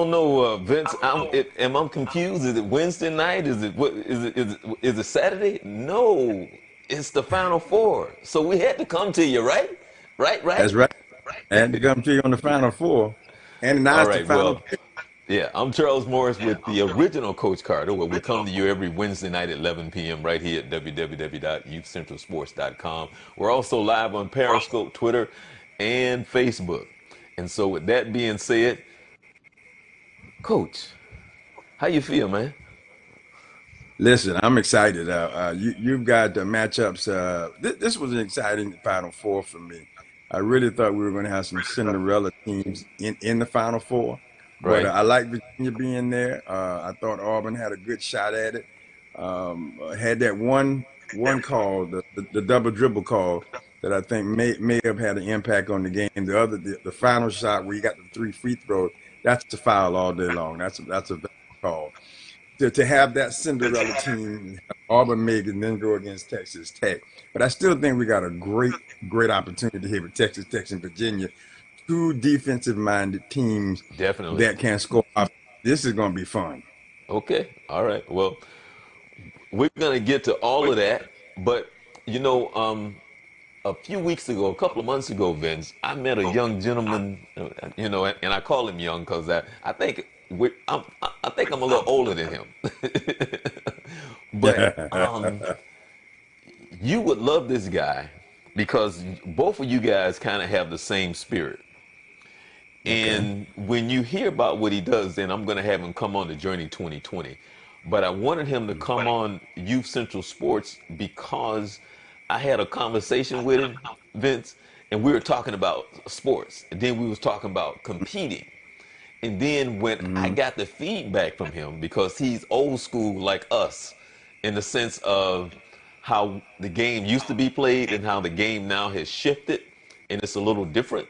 don't know, Vince. Am I confused? Is it Wednesday night? Is it what? Is it Saturday? No, it's the Final Four. So we had to come to you, right? Right, That's right. right. I had to come to you on the Final Four. And now All it's the right. final. Well, yeah, I'm Charles Morris with the original Coach Carter, where we come to you every Wednesday night at 11 p.m. right here at www.youthcentralsports.com. We're also live on Periscope, Twitter, and Facebook. And so, with that being said, Coach, how you feel, man? Listen, I'm excited. You've got the matchups. This was an exciting Final Four for me. I really thought we were going to have some Cinderella teams in the Final Four, but Right. I like Virginia being there. I thought Auburn had a good shot at it. Had that one call, the double dribble call, that I think may have had an impact on the game. The final shot where you got the 3 free throws, that's a foul all day long. That's a bad call. To have that Cinderella team, Auburn make and then go against Texas Tech. But I still think we got a great opportunity here with Texas Tech and Virginia, 2 defensive-minded teams Definitely. that can score. This is going to be fun. Okay. All right. Well, we're going to get to all of that. But, you know, a few weeks ago, a couple of months ago, Vince, I met a young gentleman, and I call him young because I think I think I'm a little older than him. But you would love this guy because both of you guys kind of have the same spirit. Okay. And when you hear about what he does, then I'm going to have him come on the Journey 2020. But I wanted him to come on Youth Central Sports because I had a conversation with him, Vince, and we were talking about sports. And then we was talking about competing. And then when I Mhm. got the feedback from him, because he's old school like us, in the sense of how the game used to be played and how the game now has shifted, and it's a little different.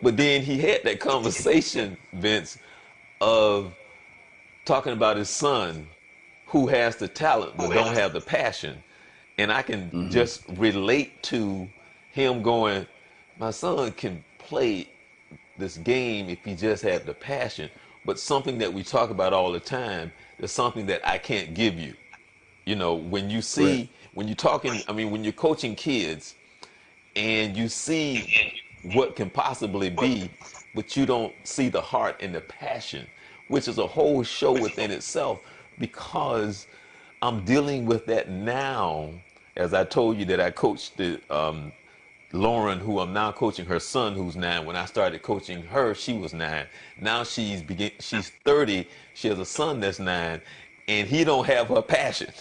But then he had that conversation, Vince, of talking about his son who has the talent but don't have the passion. And I can Mhm. just relate to him going, my son can play this game if he just had the passion. But something that we talk about all the time is something that I can't give you. You know, when you Right. see, when you're talking, I mean, when you're coaching kids and you see what can possibly be, but you don't see the heart and the passion, which is a whole show within itself because I'm dealing with that now. As I told you that I coached Lauren, who I'm now coaching her son, who's 9. When I started coaching her, she was 9. Now she's 30. She has a son that's 9, and he don't have her passion.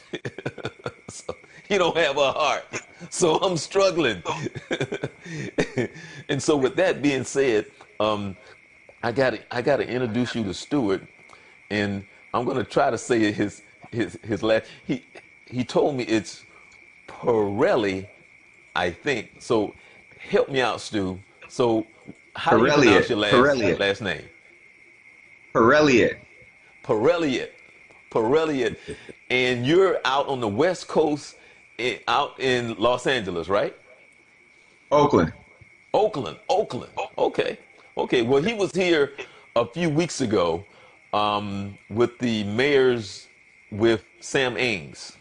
So, he don't have her heart. So I'm struggling. And so with that being said, I gotta introduce you to Stewart, and I'm gonna try to say his last. He told me it's Pirelli, I think. So help me out, Stu. So how do you pronounce Perrilliat, your Perrilliat, last name? Perrilliat, Perrilliat. Perrilliat. And you're out on the West Coast, out in Los Angeles, right? Oakland. Oakland. Oakland. Okay. Okay. Well, he was here a few weeks ago with the mayors with Sam Ames.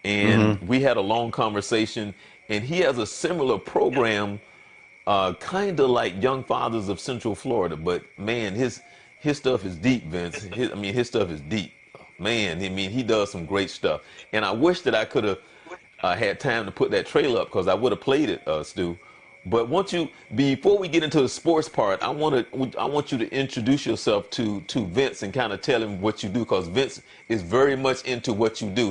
And Mhm. we had a long conversation, and he has a similar program, kind of like Young Fathers of Central Florida. But man, his stuff is deep, Vince. His stuff is deep. Man, I mean, he does some great stuff. And I wish that I could have had time to put that trailer up because I would have played it, Stu. But before we get into the sports part, I want you to introduce yourself to Vince and kind of tell him what you do because Vince is very much into what you do.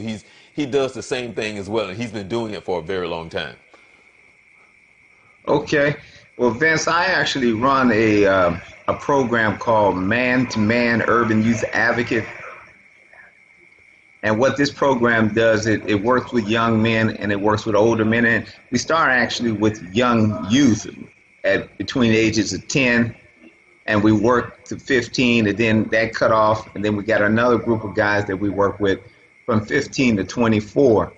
He does the same thing as well, and he's been doing it for a very long time. Okay. Well, Vince, I actually run a program called Man to Man Urban Youth Advocate. And what this program does, it works with young men and it works with older men. And we start actually with young youth at between the ages of 10 and we work to 15 and then that cut off. And then we got another group of guys that we work with from 15 to 24.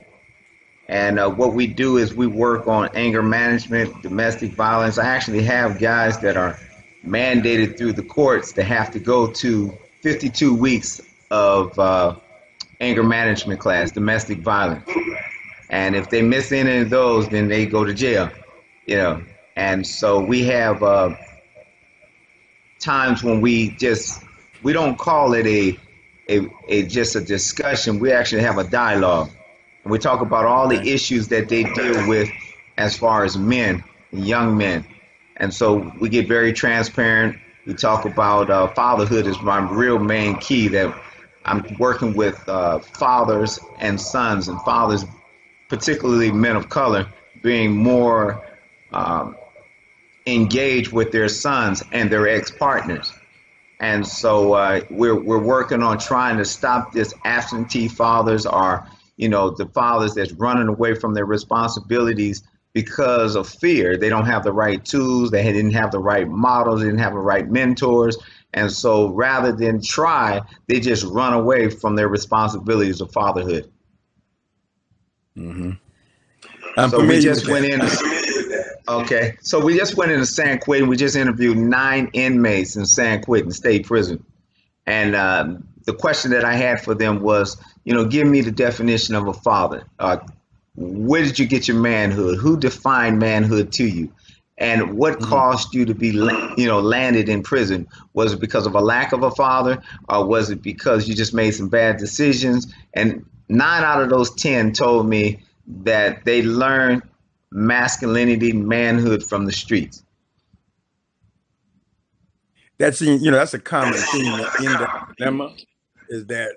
And what we do is we work on anger management, domestic violence. I actually have guys that are mandated through the courts to have to go to 52 weeks of anger management class, domestic violence. And if they miss any of those, then they go to jail, you know. And so we have times when we don't call it a just a discussion. We actually have a dialogue. And we talk about all the issues that they deal with as far as men, young men. And so we get very transparent. We talk about fatherhood is my real main key, that I'm working with fathers and sons, and fathers, particularly men of color, being more engaged with their sons and their ex-partners. And so we're working on trying to stop this absentee fathers, or, you know, the fathers that's running away from their responsibilities because of fear. They don't have the right tools, they didn't have the right models, they didn't have the right mentors. And so rather than try, they just run away from their responsibilities of fatherhood. Mm-hmm. So we just went in. Okay, so we just went into San Quentin. We just interviewed 9 inmates in San Quentin State Prison. And the question that I had for them was, you know, give me the definition of a father. Where did you get your manhood? Who defined manhood to you? And what caused you to be, you know, landed in prison? Was it because of a lack of a father, or was it because you just made some bad decisions? And 9 out of those 10 told me that they learned masculinity, manhood from the streets. That's, you know, that's a common theme in the dilemma, is that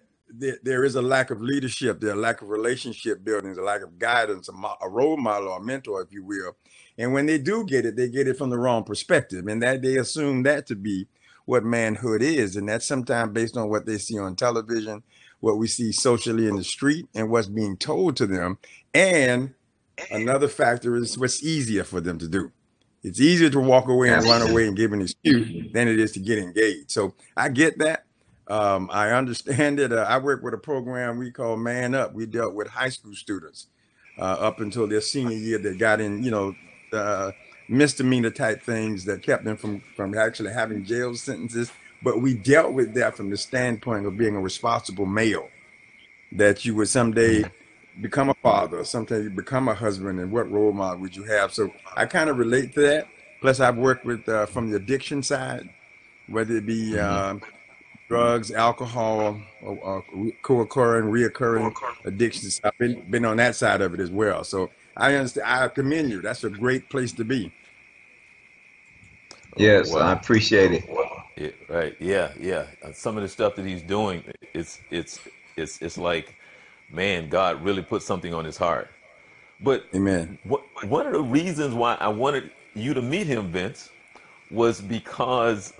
there is a lack of leadership, there's a lack of relationship building, there's a lack of guidance, a role model or mentor, if you will. And when they do get it, they get it from the wrong perspective, and that they assume that to be what manhood is. And that's sometimes based on what they see on television, what we see socially in the street, and what's being told to them. And another factor is what's easier for them to do. It's easier to walk away and run away and give an excuse than it is to get engaged. So I get that. I understand it. I work with a program we call Man Up. We dealt with high school students up until their senior year that got in, you know, misdemeanor type things that kept them from actually having jail sentences. But we dealt with that from the standpoint of being a responsible male, that you would someday become a father, someday you become a husband, and what role model would you have? So I kind of relate to that. Plus I've worked with from the addiction side, whether it be drugs, alcohol, or co-occurring, reoccurring addictions. I've been on that side of it as well. So I understand. I commend you. That's a great place to be. Yes, I appreciate it. Yeah, right. Yeah, yeah. Some of the stuff that he's doing, it's like, man, God really put something on his heart. But Amen. One of the reasons why I wanted you to meet him, Vince, was because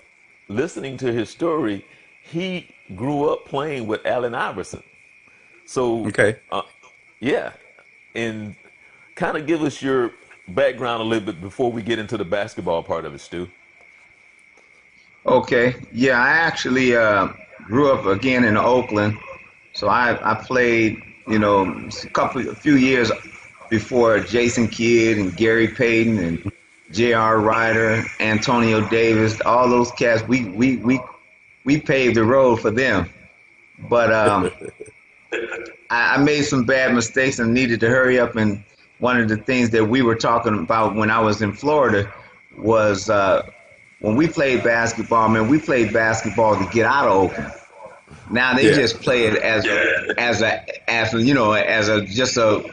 listening to his story, he grew up playing with Allen Iverson. So, okay. Yeah. And kind of give us your background a little bit before we get into the basketball part of it, Stu. Okay. Yeah, I actually grew up again in Oakland. So I played, you know, a few years before Jason Kidd and Gary Payton and J.R. Ryder, Antonio Davis, all those cats. We paved the road for them. But I made some bad mistakes and needed to hurry up. And one of the things that we were talking about when I was in Florida was when we played basketball, man, we played basketball to get out of Oakland. Now they just play it as you know, as just a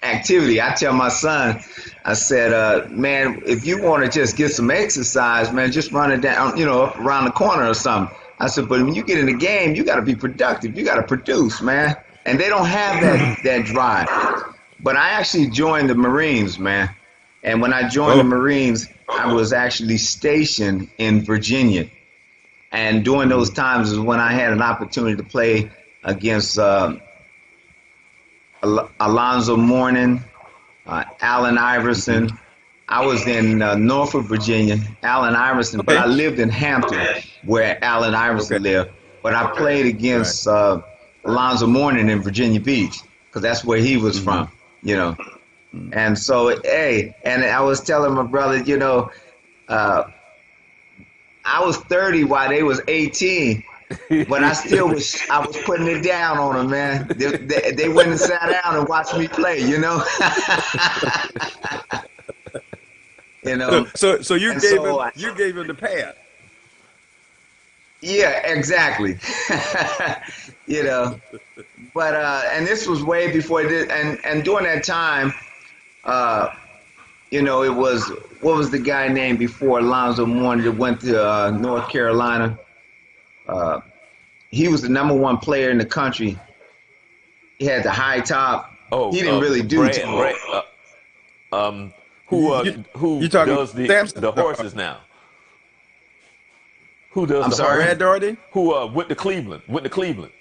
activity. I tell my son, I said, man, if you want to just get some exercise, man, just run it down, you know, up around the corner or something. I said, but when you get in the game, you got to be productive. You got to produce, man. And they don't have that drive. But I actually joined the Marines, man. And when I joined the Marines, I was actually stationed in Virginia. And during those times is when I had an opportunity to play against Alonzo Mourning, Allen Iverson. I was in Norfolk, Virginia, Allen Iverson, but I lived in Hampton, where Allen Iverson lived. But I played against Alonzo Mourning in Virginia Beach, because that's where he was from, you know. And so, hey, and I was telling my brother, you know, I was 30 while they was 18. But I was putting it down on them, man. They went and sat down and watched me play, you know. You know. So you gave him the pass. Yeah, exactly. You know. But and this was way before it did, and during that time, you know, it was, what was the guy named before Alonzo Mourning that went to North Carolina? He was the #1 player in the country. He had the high top. Oh, he didn't really do too much. Who does the horses now? Who does I'm the sorry? horses? Brad Daugherty? Who went to Cleveland?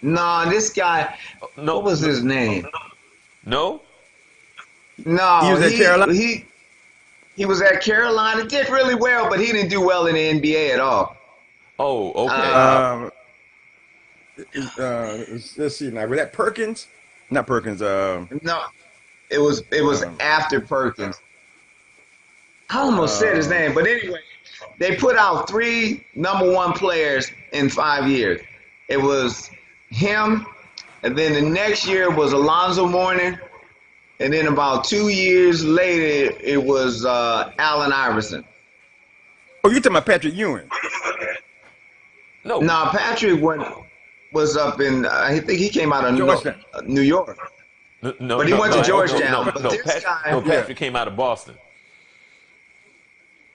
No, this guy. No. What was his name? No. No, He was at Carolina? He was at Carolina. Did really well, but he didn't do well in the NBA at all. Oh, okay. Let's see now. Was that Perkins? Not Perkins. No, it was after Perkins. I almost said his name, but anyway, they put out 3 #1 players in 5 years. It was him, and then the next year was Alonzo Mourning, and then about 2 years later it was Allen Iverson. Oh, you talking about Patrick Ewing? No. No, Patrick was up in. I think he came out of New York. No, but he went to Georgetown. No, Patrick came out of Boston.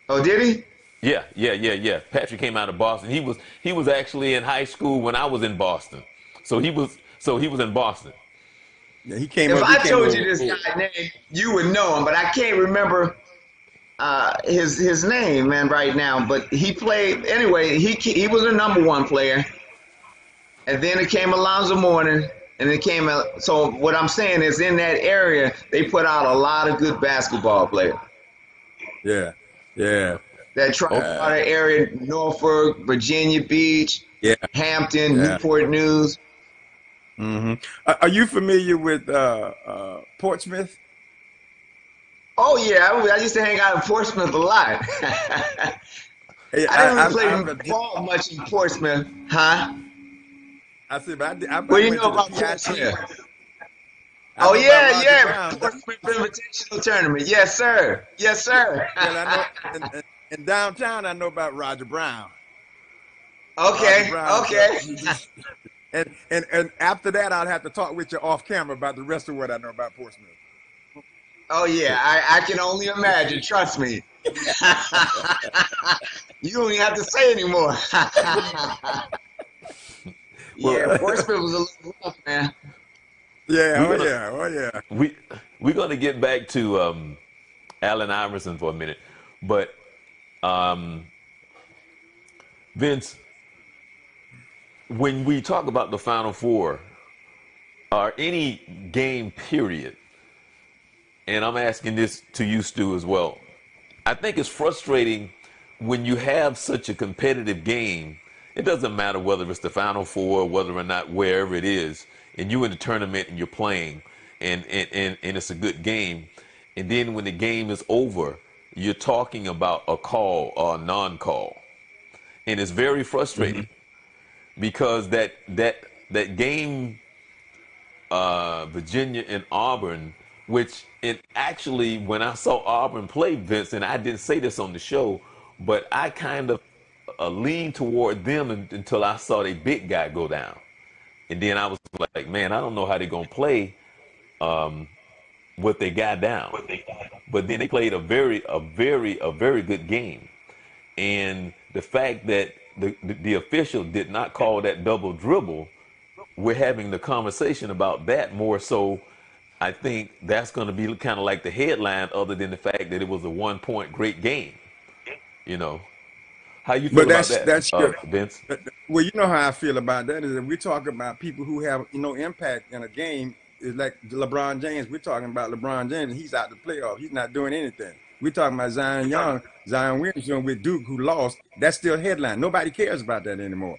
Oh, did he? Yeah. Patrick came out of Boston. He was actually in high school when I was in Boston. So he was in Boston. Yeah, he came. If I told you this guy's name, you would know him, but I can't remember his name, man, right now. But he played anyway. He was a #1 player, and then it came Alonzo Mourning, and it came. So what I'm saying is, in that area, they put out a lot of good basketball players. Yeah. That Tri-Water area, Norfolk, Virginia Beach, Hampton, Newport News. Mm-hmm. Are you familiar with Portsmouth? Oh yeah, I used to hang out in Portsmouth a lot. Hey, I didn't play ball much in Portsmouth, huh? I said, but I what do you know about Portsmouth? Oh yeah. Portsmouth Invitational Tournament. Yes, sir. Yes, sir. And I know, in downtown, I know about Roger Brown. Okay. Brown, okay. And after that, I'd have to talk with you off camera about the rest of what I know about Portsmouth. Oh yeah, I can only imagine. Trust me. You don't even have to say anymore. Yeah, Portsmouth was a little rough, man. Yeah, oh yeah. We're gonna get back to Allen Iverson for a minute, but Vince, when we talk about the Final Four, or any game period, and I'm asking this to you, Stu, as well, I think it's frustrating when you have such a competitive game. It doesn't matter whether it's the Final Four, whether or not wherever it is, and you're in the tournament and you're playing, and it's a good game, and then when the game is over, you're talking about a call or a non-call, and it's very frustrating because that game, Virginia and Auburn, which it actually, when I saw Auburn play, Vince, and I didn't say this on the show, but I kind of leaned toward them until I saw their big guy go down. And then I was like, man, I don't know how they're going to play what they got down. But then they played a very good game. And the fact that the official did not call that double dribble, we're having the conversation about that more so. I think that's going to be kind of like the headline, other than the fact that it was a 1-point great game. You know, how you feel about that, that's Vince? Well, you know how I feel about that is that we talk about people who have impact in a game. Is like LeBron James. We're talking about LeBron James, and he's out the playoffs. He's not doing anything. We're talking about Zion Williamson with Duke, who lost. That's still headline. Nobody cares about that anymore.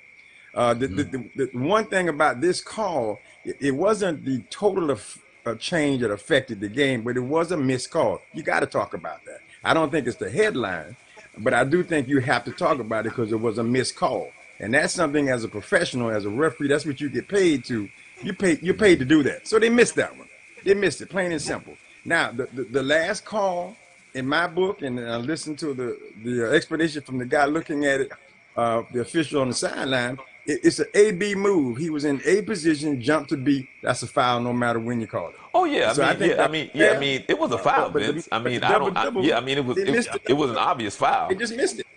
The one thing about this call, it wasn't the total of a change that affected the game, but it was a missed call. You got to talk about that. I don't think it's the headline, But I do think you have to talk about it because it was a missed call. And that's something as a professional, as a referee, that's what you get paid to. You're paid to do that. So they missed that one. They missed it, plain and simple. Now, the last call in my book, and I listened to the explanation from the guy looking at it, the official on the sideline, it's an A-B move. He was in A position, jumped to B. That's a foul no matter when you call it. Oh yeah, So I mean, it was a foul, Vince. I mean, it was an obvious foul. They just missed it.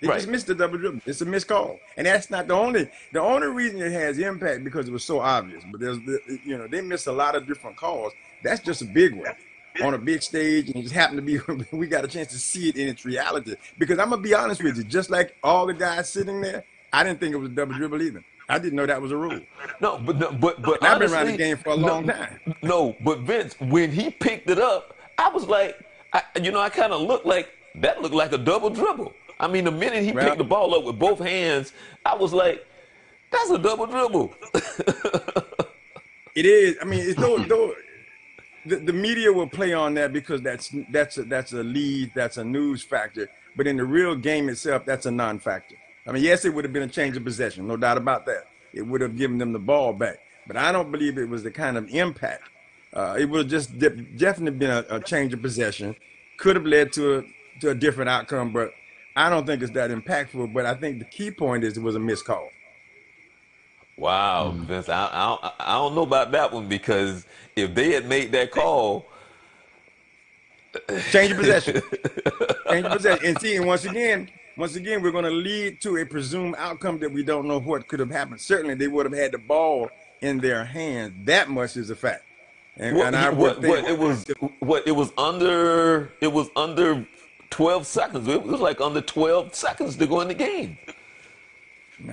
They Right. just missed the double dribble. It's a missed call, and that's not the only reason it has impact because it was so obvious. But they missed a lot of different calls. That's just a big one on a big stage, and it just happened to be we got a chance to see it in its reality. Because I'm gonna be honest with you, just like all the guys sitting there, I didn't think it was a double dribble either. I didn't know that was a rule. No, but And I've been around the game for a long time. No, but Vince, when he picked it up, I was like, I kind of looked like that looked like a double dribble. I mean, the minute he picked the ball up with both hands, I was like, that's a double dribble. It is. I mean, it's though the media will play on that because that's a lead, that's a news factor. But in the real game itself, that's a non-factor. I mean, yes, it would have been a change of possession, no doubt about that. It would have given them the ball back. But I don't believe it was the kind of impact. It would have just definitely been a change of possession. Could have led to a different outcome, but I don't think it's that impactful. But I think the key point is it was a missed call. Wow, Vince, I don't know about that one because if they had made that call, change of possession, change of possession, and see, and once again, we're going to lead to a presumed outcome that we don't know what could have happened. Certainly, they would have had the ball in their hands. That much is a fact. And it was under 12 seconds. It was like under 12 seconds to go in the game.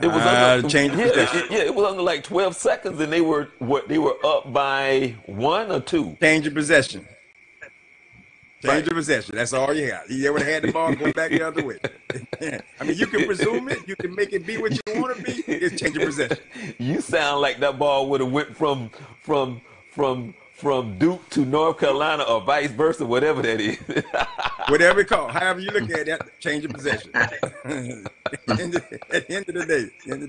It was under it was under like 12 seconds, and they were up by 1 or 2. Change of possession. Change of possession. That's all you got. You would have had the ball go back the other way. I mean, you can presume it. You can make it be what you want to be. It's change of possession. You sound like that ball would have went from Duke to North Carolina or vice versa, whatever that is. Whatever it called, however you look at that, change of possession. At the end of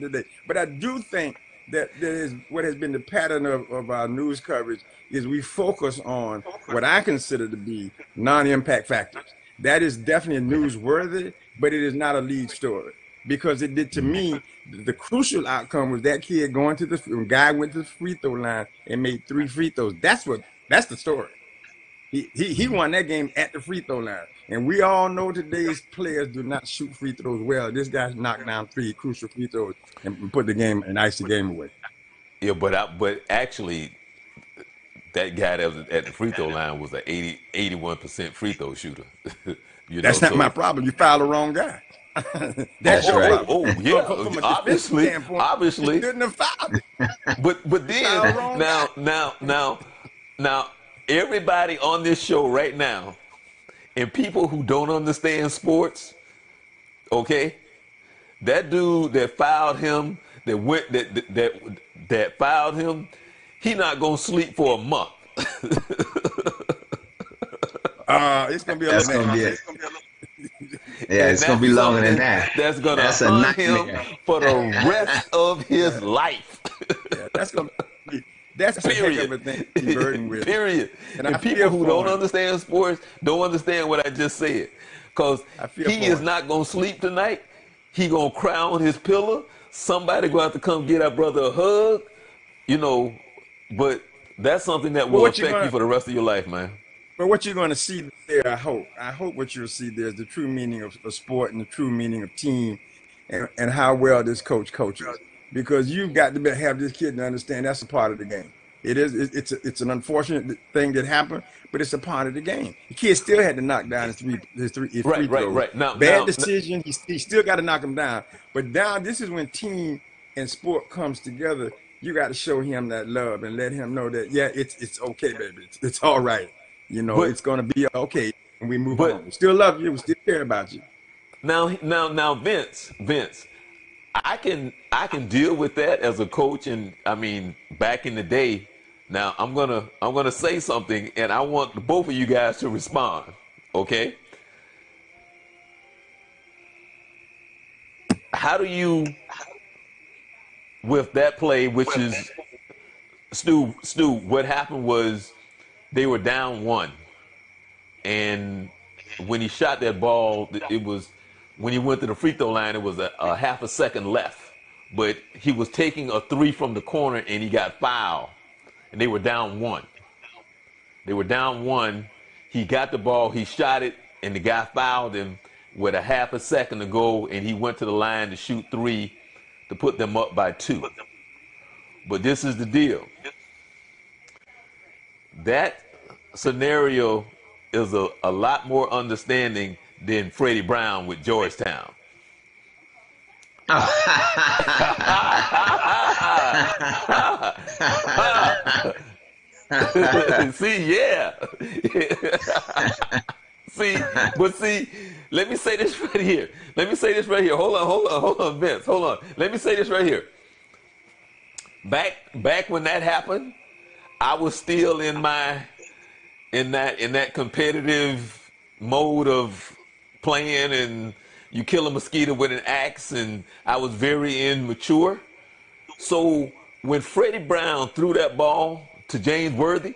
the day. But I do think that there is what has been the pattern of our news coverage is we focus on what I consider to be non-impact factors. That is definitely newsworthy, but it is not a lead story. Because it did, to me, the crucial outcome was that kid going to the guy went to the free throw line and made 3 free throws. That's the story. He won that game at the free throw line. And we all know today's players do not shoot free throws well. This guy knocked down 3 crucial free throws and put the game and iced the game away. Yeah, but actually, that guy that was at the free throw line was an 81% free throw shooter. That's not my problem. You fouled the wrong guy. That's right. Oh, yeah. Obviously. You shouldn't have fouled. But then now everybody on this show right now, and people who don't understand sports, okay, that dude that fouled him, that fouled him, he not gonna sleep for a month. It's gonna be it's gonna be longer than that. That's gonna haunt him for the rest of his life. That's a heck of a thing to be burdened with. Period. And people who don't understand sports don't understand what I just said. Because he is not going to sleep tonight. He going to cry on his pillow. Somebody going to have to come get our brother a hug. But that's something that will affect you for the rest of your life, man. But what you're going to see there, I hope what you'll see there is the true meaning of sport and the true meaning of team and how well this coach coaches. Because you've got to have this kid to understand that's a part of the game. It's an unfortunate thing that happened, but it's a part of the game. The kid still had to knock down his free throws. Right. Bad decision. He still got to knock him down. But now this is when team and sport comes together. You got to show him that love and let him know that it's okay, baby. It's all right. It's going to be okay when we move on. We still love you. We still care about you. Now, Vince. I can deal with that as a coach, and I mean back in the day. Now I'm gonna say something, and I want both of you guys to respond. Okay? how do you, with that play, which is Stu, what happened was they were down one, and when he shot that ball, it was when he went to the free throw line, it was a half a second left, but he was taking a three from the corner and he got fouled, and they were down one. They were down one. He got the ball, he shot it, and the guy fouled him with a half a second to go, and he went to the line to shoot three to put them up by two. But this is the deal. That scenario is a lot more understanding than Freddie Brown with Georgetown. See, yeah. See, let me say this right here. Hold on, Vince. Hold on. Let me say this right here. Back when that happened, I was still in that competitive mode of playing, and you kill a mosquito with an axe, and I was very immature. So when Freddie Brown threw that ball to James Worthy,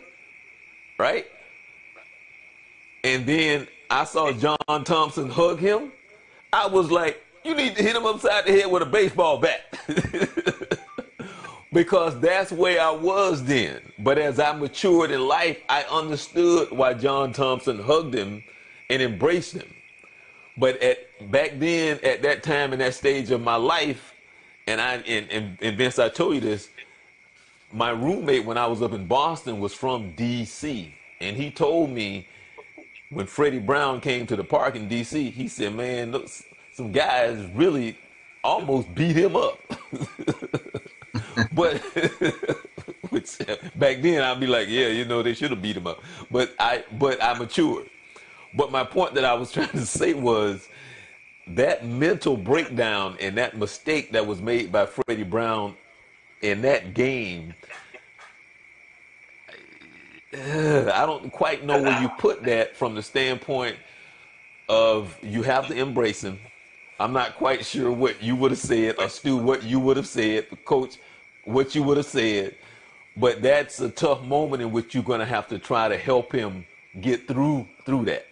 right? And then I saw John Thompson hug him, I was like, you need to hit him upside the head with a baseball bat. Because that's where I was then. But as I matured in life, I understood why John Thompson hugged him and embraced him. But back then, at that time in that stage of my life, and Vince, I told you this, my roommate when I was up in Boston was from D.C. And he told me when Freddie Brown came to the park in D.C., he said, man, look, some guys really almost beat him up. But which, back then I'd be like, yeah, you know, they should have beat him up. But I matured. But my point that I was trying to say was that mental breakdown and that mistake that was made by Freddie Brown in that game, I don't quite know where you put that from the standpoint of you have to embrace him. I'm not quite sure what you would have said, or Stu, what you would have said, Coach, what you would have said. But that's a tough moment in which you're going to have to try to help him get through that.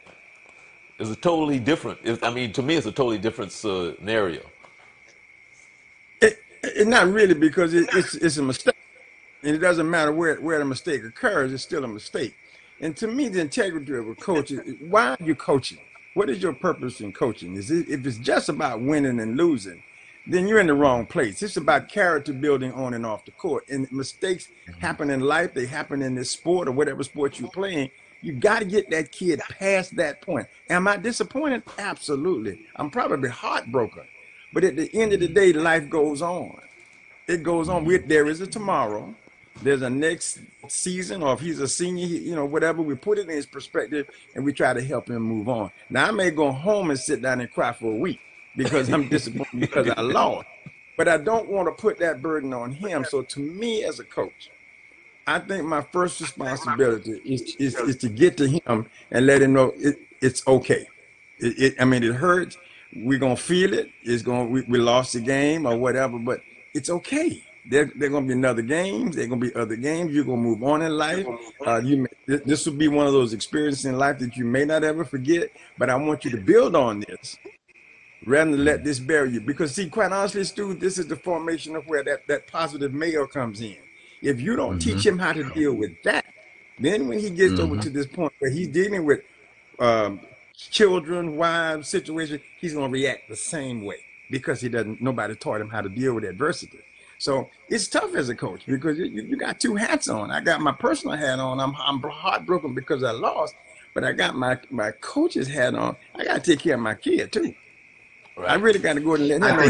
It's a totally different, to me, it's a totally different scenario. Not really, because it's a mistake. And it doesn't matter where the mistake occurs, it's still a mistake. And to me, the integrity of a coach is, why are you coaching? What is your purpose in coaching? If it's just about winning and losing, then you're in the wrong place. It's about character building on and off the court. And mistakes happen in life. They happen in this sport or whatever sport you're playing. You got to get that kid past that point. Am I disappointed? Absolutely. I'm probably heartbroken. But at the end of the day, life goes on. It goes on. There is a tomorrow. There's a next season, or if he's a senior, whatever, we put it in his perspective and we try to help him move on. Now, I may go home and sit down and cry for a week because I'm disappointed because I lost. But I don't want to put that burden on him. So to me as a coach, I think my first responsibility is to get to him and let him know it's okay. It hurts. We're going to feel it. We lost the game or whatever, but it's okay. There going to be another games. There going to be other games. You're going to move on in life. This will be one of those experiences in life that you may not ever forget, but I want you to build on this rather than let this bury you. Because, see, quite honestly, Stu, this is the formation of where that positive male comes in. If you don't teach him how to deal with that, then when he gets over to this point where he's dealing with children, wives, situations, he's going to react the same way because nobody taught him how to deal with adversity. So it's tough as a coach because you got two hats on. I got my personal hat on. I'm heartbroken because I lost, but I got my coach's hat on. I got to take care of my kid too. Right. I really got to go and let him know. I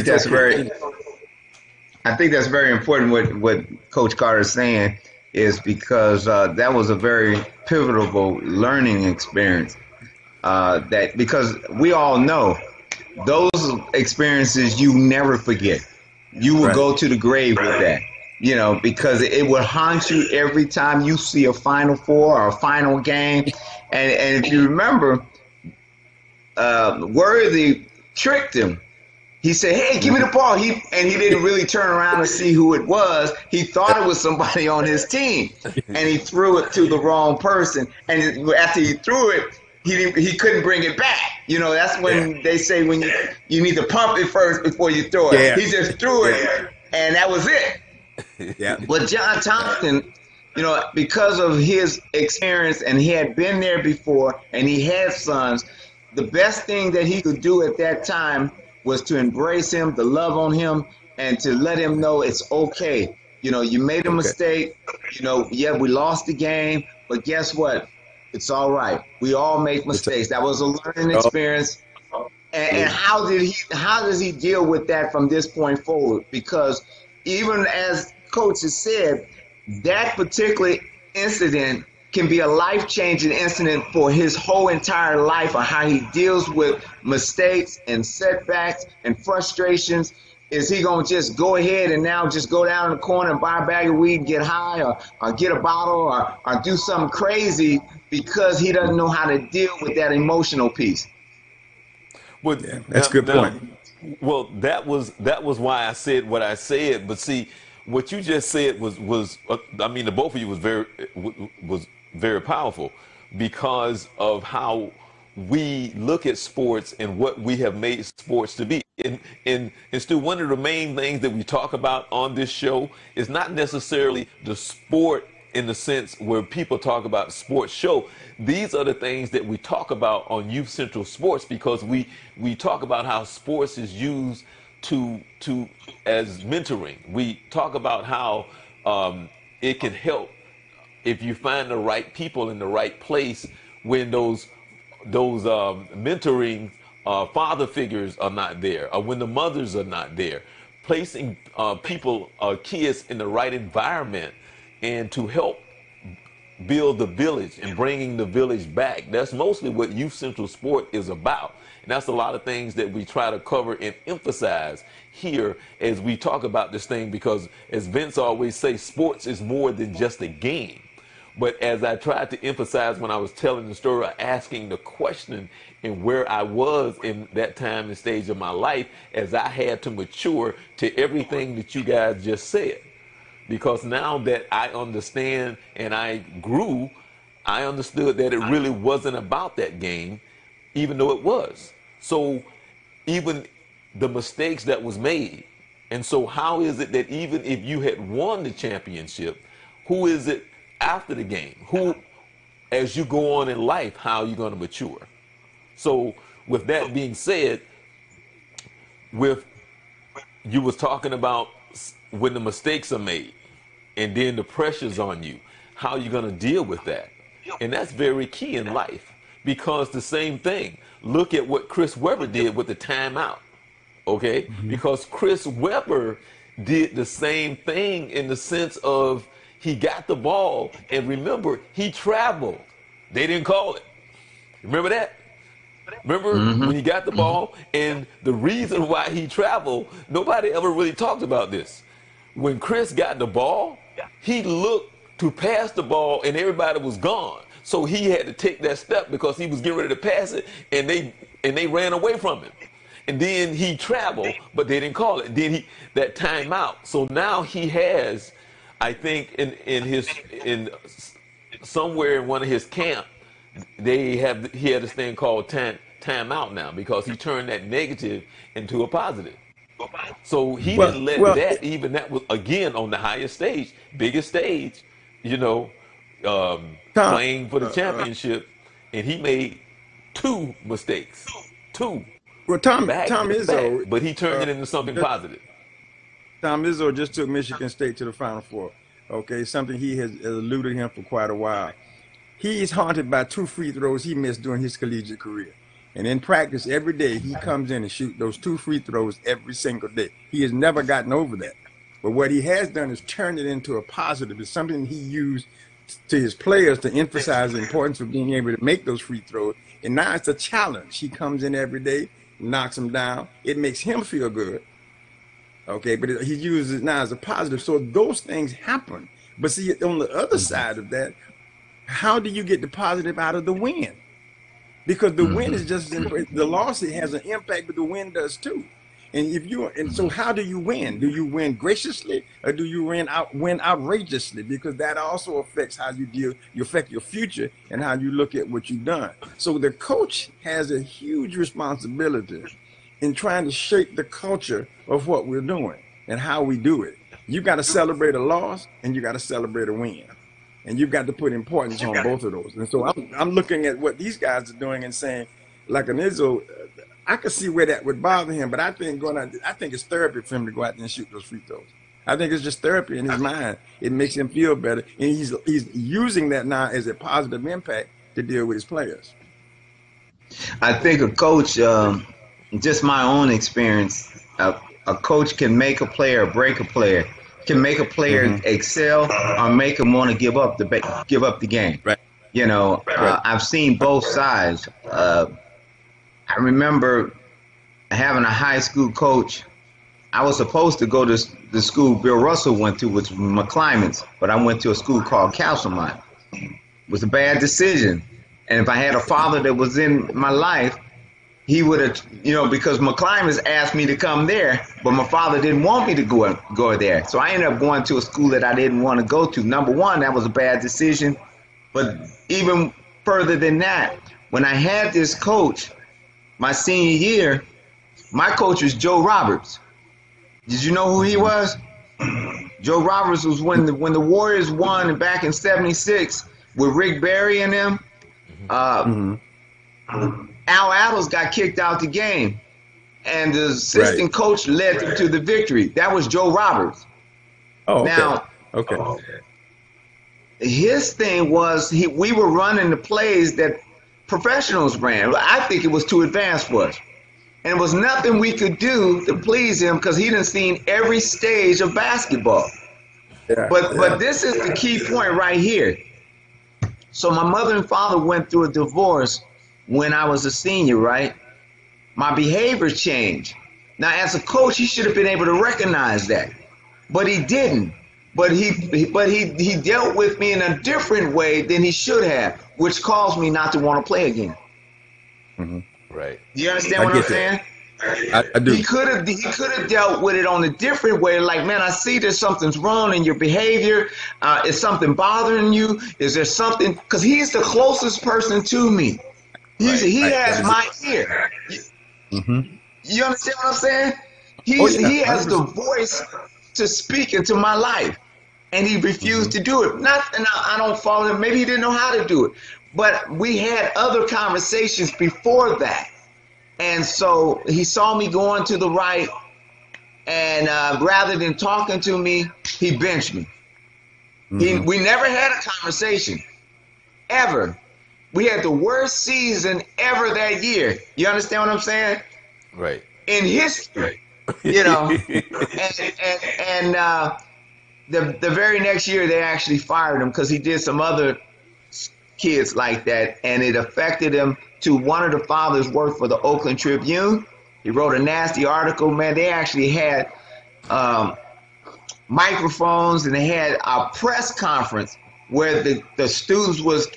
think that's very important. What Coach Carter is saying is because that was a very pivotal learning experience. Because we all know those experiences you never forget. You will go to the grave with that, because it will haunt you every time you see a Final Four or a final game. And if you remember, Worthy tricked him he said, "Hey, give me the ball." He didn't really turn around and see who it was. He thought it was somebody on his team, and he threw it to the wrong person. And after he threw it, he couldn't bring it back. You know, that's when they say when you need to pump it first before you throw it. He just threw it, and that was it. Yeah. But John Thompson, you know, because of his experience, and he had been there before, and he had sons, the best thing that he could do at that time was to embrace him, to love on him, and to let him know it's okay. You know, you made a mistake. You know, yeah, we lost the game, but guess what? It's all right. We all make mistakes. That was a learning experience. And how does he deal with that from this point forward? Because even as Coach has said, that particular incident can be a life-changing incident for his whole entire life, on how he deals with mistakes and setbacks and frustrations. Is he going to just go ahead and now just go down in the corner and buy a bag of weed and get high, or get a bottle, or do something crazy because he doesn't know how to deal with that emotional piece? Well, that's a good point. Well, that was why I said what I said. But see, what you just said was I mean, the both of you was very powerful, because of how we look at sports and what we have made sports to be. And Stu, one of the main things that we talk about on this show is not necessarily the sport in the sense where people talk about sports show. These are the things that we talk about on Youth Central Sports, because we talk about how sports is used to as mentoring. We talk about how it can help if you find the right people in the right place, when those mentoring father figures are not there, or when the mothers are not there, placing kids in the right environment, and to help build the village and bringing the village back. That's mostly what Youth Central Sport is about. And that's a lot of things that we try to cover and emphasize here as we talk about this thing, because as Vince always says, sports is more than just a game. But as I tried to emphasize when I was telling the story, asking the question, and where I was in that time and stage of my life, as I had to mature to everything that you guys just said. Because now that I understand and I grew, I understood that it really wasn't about that game, even though it was. So even the mistakes that was made. And so how is it that even if you had won the championship, who is it after the game? Who, as you go on in life, how are you going to mature? So with that being said, you was talking about when the mistakes are made, and then the pressure's on you, how are you going to deal with that? And that's very key in life, because the same thing, look at what Chris Webber did with the timeout, okay? Mm-hmm. Because Chris Webber did the same thing in the sense of he got the ball, and remember, he traveled. They didn't call it. Remember that? Remember when he got the ball? And the reason why he traveled, nobody ever really talked about this. When Chris got the ball, he looked to pass the ball, and everybody was gone. So he had to take that step because he was getting ready to pass it, and they ran away from him. And then he traveled, but they didn't call it. Then that timeout. So now he has, I think in somewhere in one of his camp, he had this thing called timeout now, because he turned that negative into a positive. So he didn't let that, even that was again on the highest stage, biggest stage, playing for the championship, and he made two mistakes, two. Well, Tom Izzo, but he turned it into something positive. Tom Izzo just took Michigan State to the Final Four. Okay, something he has eluded him for quite a while. He's haunted by 2 free throws he missed during his collegiate career. And in practice, every day, he comes in and shoots those 2 free throws every single day. He has never gotten over that. But what he has done is turned it into a positive. It's something he used to his players to emphasize the importance of being able to make those free throws. And now it's a challenge. He comes in every day, knocks them down. It makes him feel good. Okay, but he uses it now as a positive. So those things happen. But see, on the other side of that, how do you get the positive out of the win? Because the win is just, the loss, it has an impact, but the win does too. And so how do you win? Do you win graciously, or do you win outrageously? Because that also affects how you affect your future and how you look at what you've done. So the coach has a huge responsibility in trying to shape the culture of what we're doing and how we do it. You got to celebrate a loss and you got to celebrate a win. And you've got to put importance on both of those. And so I'm looking at what these guys are doing and saying, like an Izzo, I could see where that would bother him, but I think it's therapy for him to go out there and shoot those free throws. I think it's just therapy in his mind. It makes him feel better, and he's using that now as a positive impact to deal with his players. I think a coach, just my own experience, a coach can make a player, break a player, can make a player excel, or make him want to give up the game. Right. You know, I've seen both sides. I remember having a high school coach. I was supposed to go to the school Bill Russell went to, which was McClymonds, but I went to a school called Castlemont. It was a bad decision. And if I had a father that was in my life, he would have, you know, because McClymonds asked me to come there, but my father didn't want me to go there. So I ended up going to a school that I didn't want to go to. Number one, that was a bad decision. But even further than that, when I had this coach, my senior year, my coach was Joe Roberts. Did you know who he was? Joe Roberts was when the Warriors won back in '76 with Rick Barry and them. Al Attles got kicked out the game, and the assistant coach led them to the victory. That was Joe Roberts. Oh, okay. Now, his thing was we were running the plays that professionals ran. I think it was too advanced for us. And it was nothing we could do to please him because he done seen every stage of basketball. But this is the key point right here. So my mother and father went through a divorce when I was a senior, right? My behavior changed. Now, as a coach, he should have been able to recognize that. But he didn't. But he dealt with me in a different way than he should have, which caused me not to want to play again. Right. You understand what I'm saying? I do. He could have dealt with it on a different way. Like, man, I see there's something's wrong in your behavior. Is something bothering you? Is there something? Because he's the closest person to me. He has my ear. You understand what I'm saying? He has the voice to speak into my life, and he refused to do it. And I don't follow him. Maybe he didn't know how to do it. But we had other conversations before that. And so he saw me going to the right, and rather than talking to me, he benched me. We never had a conversation, ever. We had the worst season ever that year. You understand what I'm saying? Right. In history, you know. and the very next year, they actually fired him because he did some other kids like that, and it affected him. To one of the fathers worked for the Oakland Tribune. He wrote a nasty article. Man, they actually had microphones, and they had a press conference where the students was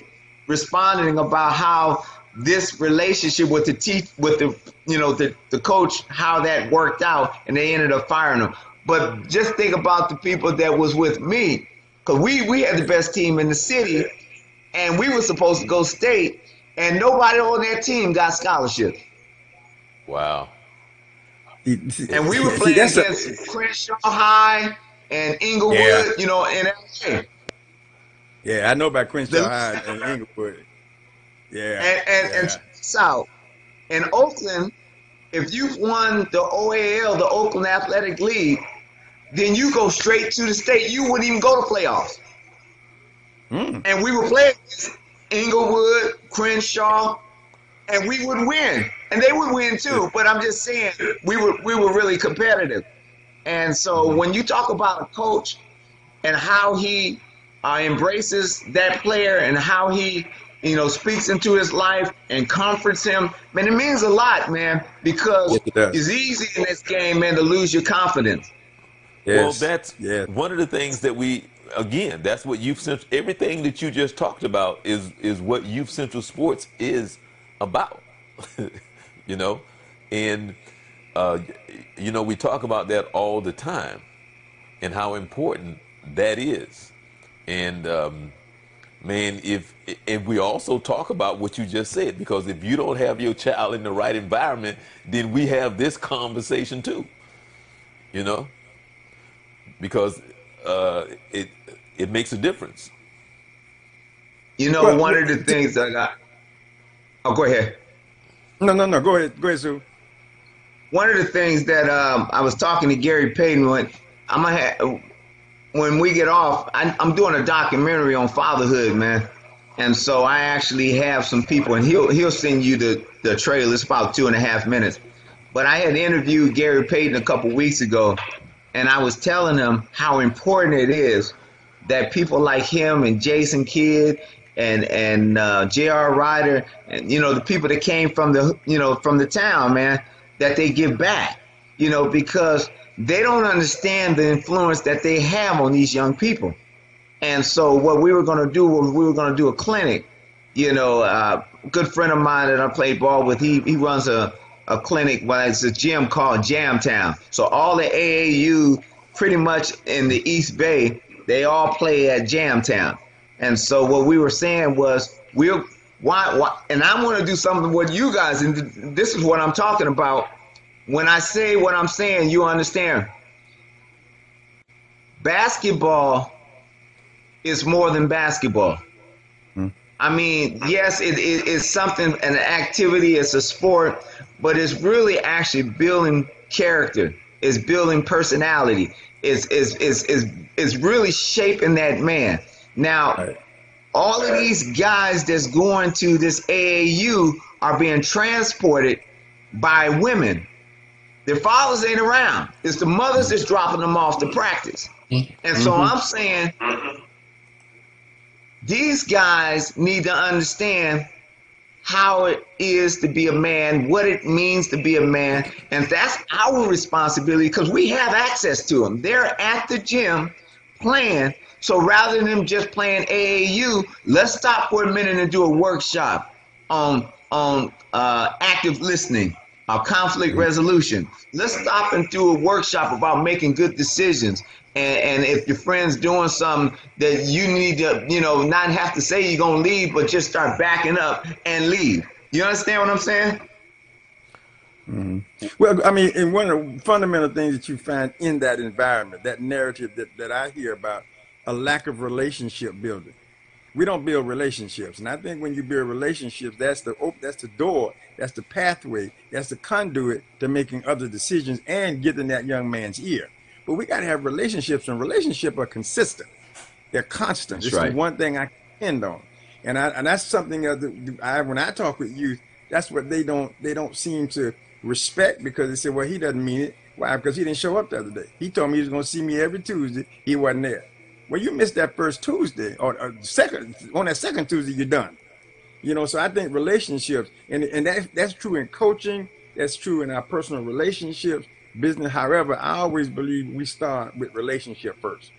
responding about how this relationship with the coach, how that worked out, and they ended up firing him. But just think about the people that was with me, because we had the best team in the city, and we were supposed to go state. And nobody on that team got scholarships. Wow. And we were playing against Crenshaw High and Inglewood, you know, in LA. Yeah, I know about Crenshaw High and Inglewood. Yeah. And South. In Oakland, if you've won the OAL, the Oakland Athletic League, then you go straight to the state. You wouldn't even go to playoffs. And we were playing against Inglewood, Crenshaw, and we would win, and they would win too. But I'm just saying, we were really competitive. And so when you talk about a coach and how he embraces that player and how he, you know, speaks into his life and comforts him, man, it means a lot, man, because it's easy in this game, man, to lose your confidence. Well, that's one of the things that that's what Youth Central, everything that you just talked about is what Youth Central Sports is about, you know? And uh, you know, we talk about that all the time and how important that is. And man, if we also talk about what you just said, because if you don't have your child in the right environment, then we have this conversation too. You know, because it it makes a difference. You know, Well, one of the things that oh, go ahead. no. Go ahead, Sue. One of the things that I was talking to Gary Payton when I'm gonna have, when we get off, I'm doing a documentary on fatherhood, man. And so I actually have some people, and he'll send you the trailer. It's about 2.5 minutes. But I had interviewed Gary Payton a couple weeks ago, and I was telling him how important it is that people like him and Jason Kidd and J.R. Ryder, and the people that came from the town, man, that they give back, because they don't understand the influence that they have on these young people. And so what we were going to do was we were going to do a clinic. A good friend of mine that I played ball with, he runs a clinic. Well, it's a gym called Jamtown. So all the AAU pretty much in the East Bay, they all play at Jamtown. And so what we were saying was why and I want to do something with you guys, and this is what I'm talking about. When I say what I'm saying, you understand. Basketball is more than basketball. I mean, yes, it is something, an activity, it's a sport, but it's really actually building character. It's building personality. It's really shaping that man. Now, all of these guys that's going to this AAU are being transported by women. Their fathers ain't around. It's the mothers that's dropping them off to practice. And so I'm saying these guys need to understand how it is to be a man, what it means to be a man, and that's our responsibility because we have access to them. They're at the gym playing, so rather than them just playing AAU, let's stop for a minute and do a workshop on active listening, conflict resolution. Let's stop and do a workshop about making good decisions. And if your friend's doing something that you need to, not have to say you're going to leave, but just start backing up and leave. You understand what I'm saying? Well, I mean, and one of the fundamental things that you find in that environment, that narrative that I hear about, a lack of relationship building. We don't build relationships. And I think when you build relationships, that's the door, that's the pathway, that's the conduit to making other decisions and getting that young man's ear. But we got to have relationships, and relationships are consistent. They're constant. That's it's right. The one thing I depend on. And that's something when I talk with youth, that's what they don't seem to respect, because they say, well, he doesn't mean it. Why? Because he didn't show up the other day. He told me he was going to see me every Tuesday. He wasn't there. Well, you missed that first Tuesday on that second Tuesday, you're done. So I think relationships, and that's true in coaching. That's true in our personal relationships, business. However, I always believe we start with relationship first.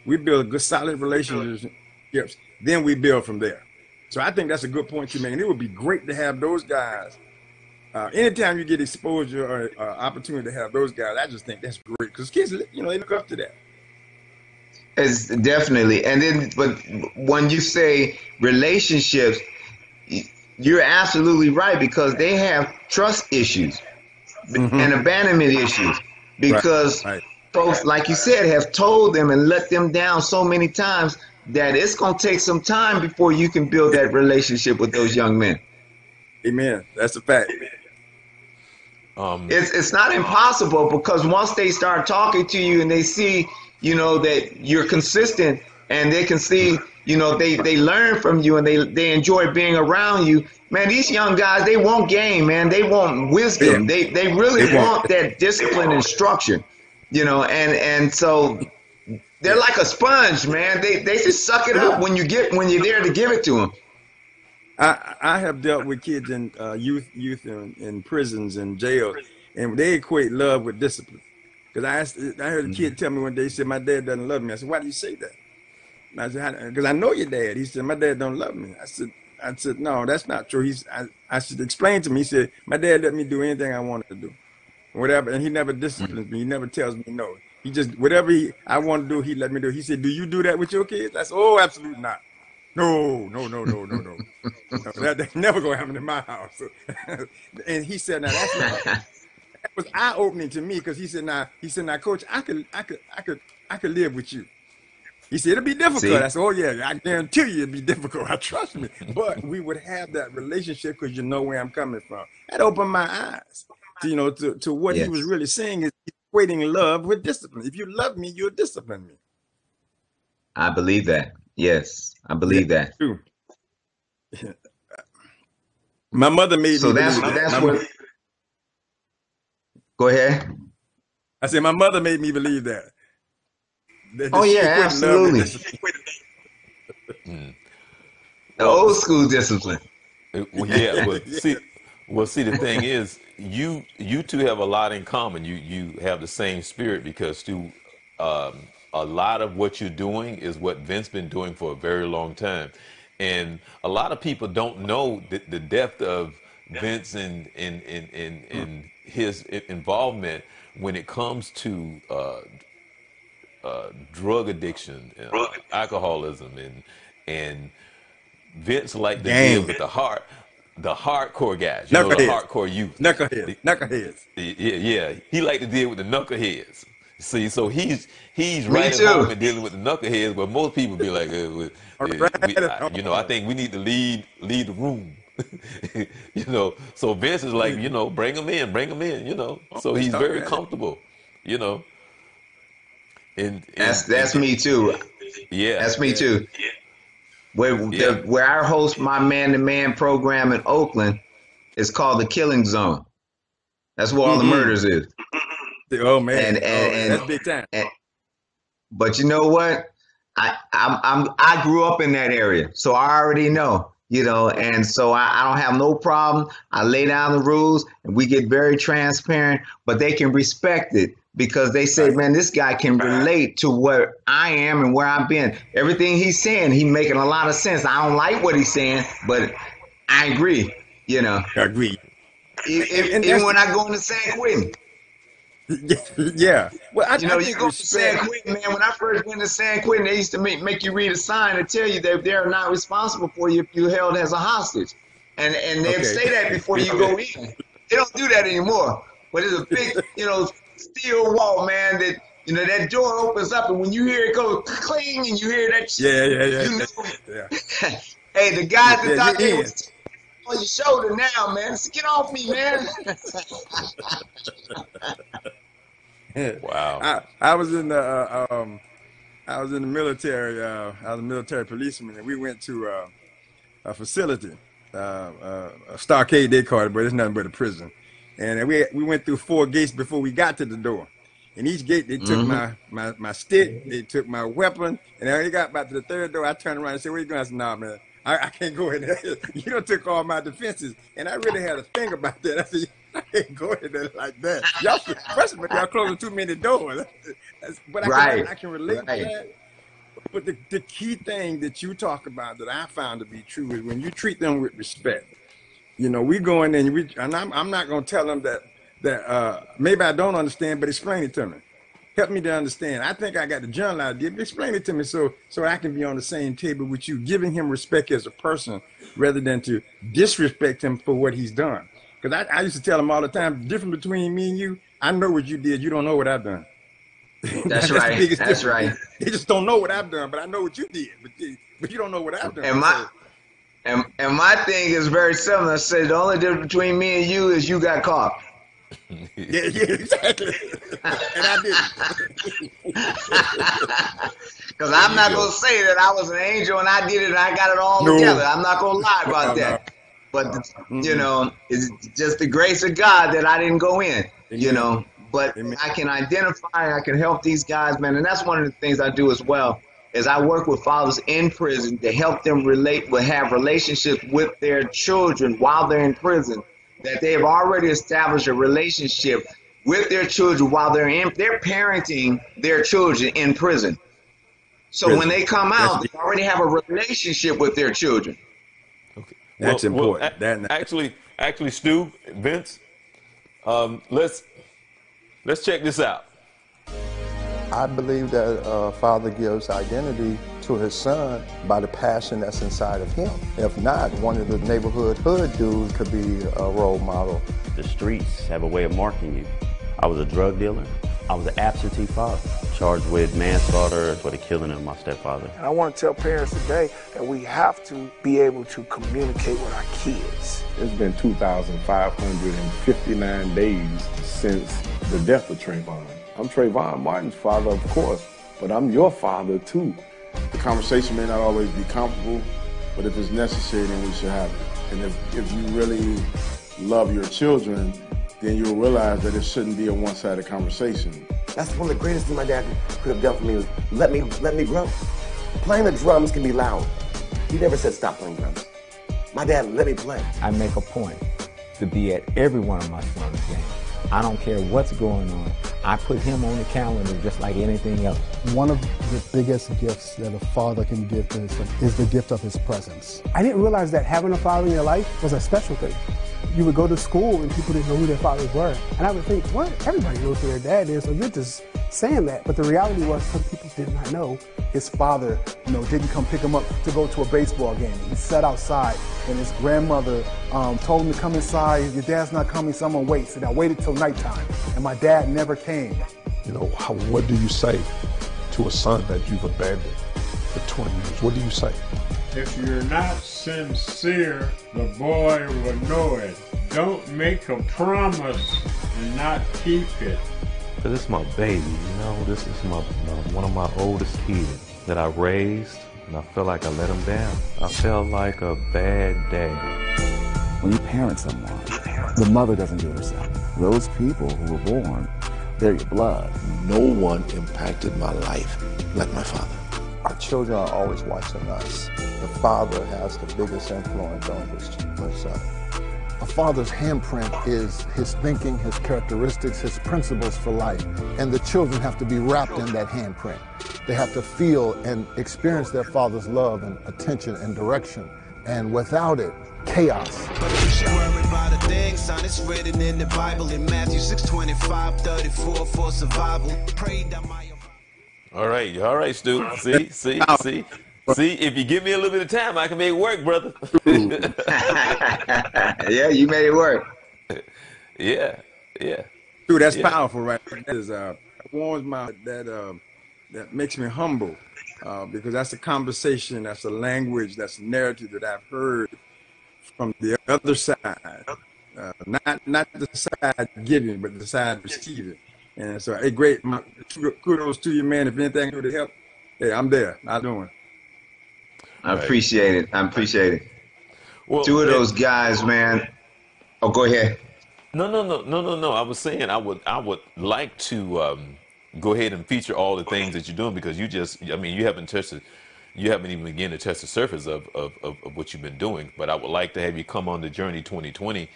We build good, solid relationships, then we build from there. So I think that's a good point you make. And it would be great to have those guys. Anytime you get exposure or opportunity to have those guys, I just think that's great, because kids, they look up to that. It's definitely. And then, but when you say relationships, you're absolutely right, because they have trust issues and abandonment issues, because folks, like you said, have told them and let them down so many times that it's going to take some time before you can build that relationship with those young men. Amen. That's a fact. It's not impossible, because once they start talking to you and they see, that you're consistent, and they can see, they learn from you, and they enjoy being around you. Man, these young guys, they want game, man. They want wisdom. Yeah. They really want that discipline and structure, and so they're like a sponge, man. They just suck it up when you're there to give it to them. I have dealt with kids in youth in prisons and jails, and they equate love with discipline. Because I heard a kid tell me one day, he said, my dad doesn't love me. I said, why do you say that? And I said, because I know your dad. He said, my dad don't love me. I said, no, that's not true. I said, explain to me. He said, my dad let me do anything I wanted to do. whatever, and he never disciplines me. He never tells me no. He just whatever I want to do, he let me do. He said, "Do you do that with your kids?" I said, "Oh, absolutely not. No, no, no, no, no, no. No, that never gonna happen in my house." And he said, "Now that was eye opening to me because he said, now, Coach, I could live with you." He said, "It'll be difficult." See? I said, "Oh yeah, I guarantee you it'll be difficult. I trust me." But we would have that relationship because you know where I'm coming from. That opened my eyes to what he was really saying is equating love with discipline. If you love me, you'll discipline me. I believe that. Yes, I believe that. True. My mother made me that's believe that. That's what. Go ahead. I said my mother made me believe that. Oh yeah, absolutely. The old school discipline. Yeah, but see, the thing is, you two have a lot in common. You have the same spirit because Stu, a lot of what you're doing is what Vince been doing for a very long time, and a lot of people don't know the depth of Vince and his involvement when it comes to drug addiction, alcoholism, and Vince liked to deal with the hardcore guys, the hardcore youth, knuckleheads. Yeah, he liked to deal with the knuckleheads. See, so he's right at home and dealing with the knuckleheads, but most people be like, I think we need to lead the room. So Vince is like, bring him in, so he's very comfortable, and that's me too. Yeah, that's me too. Where I host my man-to-man program in Oakland is called the Killing Zone. That's where all the murders is. Oh man, and that's big time. But you know what? I grew up in that area, so I already know. And so I don't have no problem. I lay down the rules and we get very transparent, but they can respect it because they say, man, this guy can relate to where I am and where I've been. Everything he's saying, he's making a lot of sense. I don't like what he's saying, but I agree, I agree. Even when I go into San Quentin. Yeah. Well, you go to San Quentin, man. When I first went to San Quentin, they used to make you read a sign to tell you that they're not responsible for you if you're held as a hostage. And they'd say that before you go in. They don't do that anymore. But it's a big, steel wall, man, that that door opens up and when you hear it go cling and you hear that shit. Yeah. Hey, the guys that thought they was on your shoulder now, man. So get off me, man. Wow. I was in the military. I was a military policeman, and we went to a facility, a stockade they call it, but it's nothing but a prison. And we went through 4 gates before we got to the door. In each gate, they took my stick, they took my weapon, and when they got back to the 3rd door, I turned around and said, "Where you going?" I said, "Nah, man, I can't go in there. You done took all my defenses." And I really had a thing about that. I said, "I can't go in there like that. First of all, y'all closing too many doors." But I can relate to that. But the key thing that you talk about that I found to be true is when you treat them with respect. We go in there and I'm not going to tell them that maybe I don't understand, but explain it to me. Help me to understand. I think I got the general idea, but explain it to me so I can be on the same table with you, giving him respect as a person rather than to disrespect him for what he's done. Because I used to tell him all the time, the difference between me and you, I know what you did. You don't know what I've done. That's right. That's right. They just don't know what I've done, but I know what you did. But you don't know what I've done. And my thing is very similar. I said the only difference between me and you is you got caught. Yeah, exactly. And I didn't. Because I'm not going to say that I was an angel and I did it and I got it all together. I'm not going to lie about that. But, it's just the grace of God that I didn't go in, But I can identify, I can help these guys, man. And that's one of the things I do as well, is I work with fathers in prison to help them have relationships with their children while they're in prison, that they have already established a relationship with their children while they're parenting their children in prison. So when they come out, they already have a relationship with their children. Okay. That's important. Actually, Stu, Vince, let's Let's check this out. I believe that a father gives identity to his son by the passion that's inside of him. If not, one of the neighborhood hood dudes could be a role model. The streets have a way of marking you. I was a drug dealer. I was an absentee father, charged with manslaughter for the killing of my stepfather. And I want to tell parents today that we have to be able to communicate with our kids. It's been 2,559 days since the death of Trayvon. I'm Trayvon Martin's father, of course, but I'm your father too. The conversation may not always be comfortable, but if it's necessary, then we should have it. And if you really love your children, then you'll realize that it shouldn't be a one-sided conversation. That's one of the greatest things my dad could have done for me was let me grow. Playing the drums can be loud. He never said stop playing drums. My dad let me play. I make a point to be at every one of my son's games. I don't care what's going on. I put him on the calendar just like anything else. One of the biggest gifts that a father can give to his son is the gift of his presence. I didn't realize that having a father in your life was a special thing. You would go to school and people didn't know who their fathers were. And I would think, what? Everybody knows who their dad is, so you're just saying that. But the reality was some people did not know. His father, didn't come pick him up to go to a baseball game. He sat outside, and his grandmother told him to come inside. Your dad's not coming, so I'm gonna wait. So I waited till nighttime, and my dad never came. What do you say to a son that you've abandoned for 20 years? What do you say? If you're not sincere, the boy will know it. Don't make a promise and not keep it. Cause it's my baby, this is one of my oldest kids that I raised, and I feel like I let him down. I felt like a bad dad. When you parent someone, the mother doesn't do it herself. Those people who were born, they're your blood. No one impacted my life like my father. Our children are always watching us. The father has the biggest influence on his son. A father's handprint is his thinking, his characteristics, his principles for life. And the children have to be wrapped in that handprint. They have to feel and experience their father's love and attention and direction. And without it, chaos. It's written in the Bible in Matthew 6:25-34 for survival. All right, Stu. See, if you give me a little bit of time, I can make it work, brother. Yeah, you made it work. Yeah. Dude, that's powerful, right? That is warms my that makes me humble, because that's a conversation, that's a language, that's a narrative that I've heard from the other side, not the side giving, but the side receiving. And so, hey, great, kudos to you, man. If anything could help, hey, I'm there. I'm doing. I appreciate it. Well, two of those guys, man. Oh, go ahead. No. I was saying I would like to go ahead and feature all the things that you're doing, because you haven't even begun to touch the surface of what you've been doing. But I would like to have you come on the Journey 2020,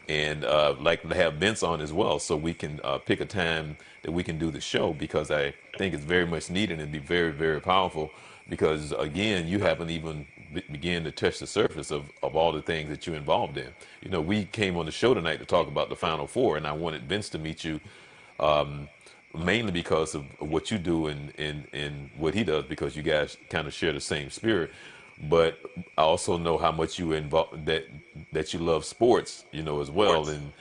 and like to have Vince on as well, so we can pick a time that we can do the show, because I think it's very much needed and be very, very powerful. Because again, you haven't even began to touch the surface of all the things that you're involved in. We came on the show tonight to talk about the Final Four, and I wanted Vince to meet you mainly because of what you do and what he does, because you guys kind of share the same spirit. But I also know how much you that you love sports, as well. And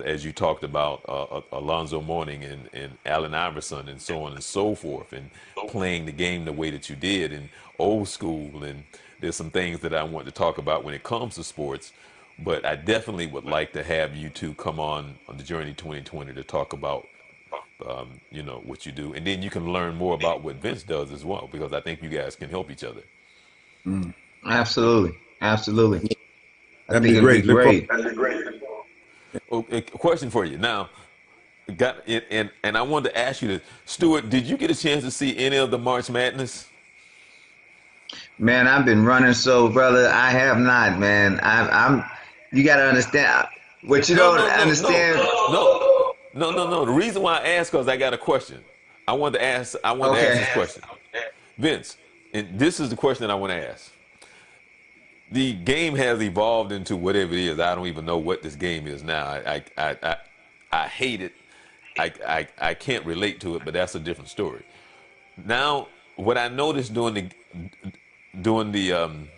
as you talked about Alonzo Mourning and Allen Iverson and so on and so forth, and playing the game the way that you did, and old school. And there's some things that I want to talk about when it comes to sports. But I definitely would like to have you two come on the Journey 2020 to talk about what you do, and then you can learn more about what Vince does as well, because I think you guys can help each other. Absolutely. That'd be great. Okay, question for you now. Got it, and I wanted to ask you this, Stewart. Did you get a chance to see any of the March Madness? Man, I've been running, so brother, I have not, man. You got to understand what you don't understand. No. The reason why I asked, because I got a question. I wanted to ask this question, Vince. And this is the question that I want to ask. The game has evolved into whatever it is. I don't even know what this game is now. I hate it. I can't relate to it, but that's a different story. Now, what I noticed during the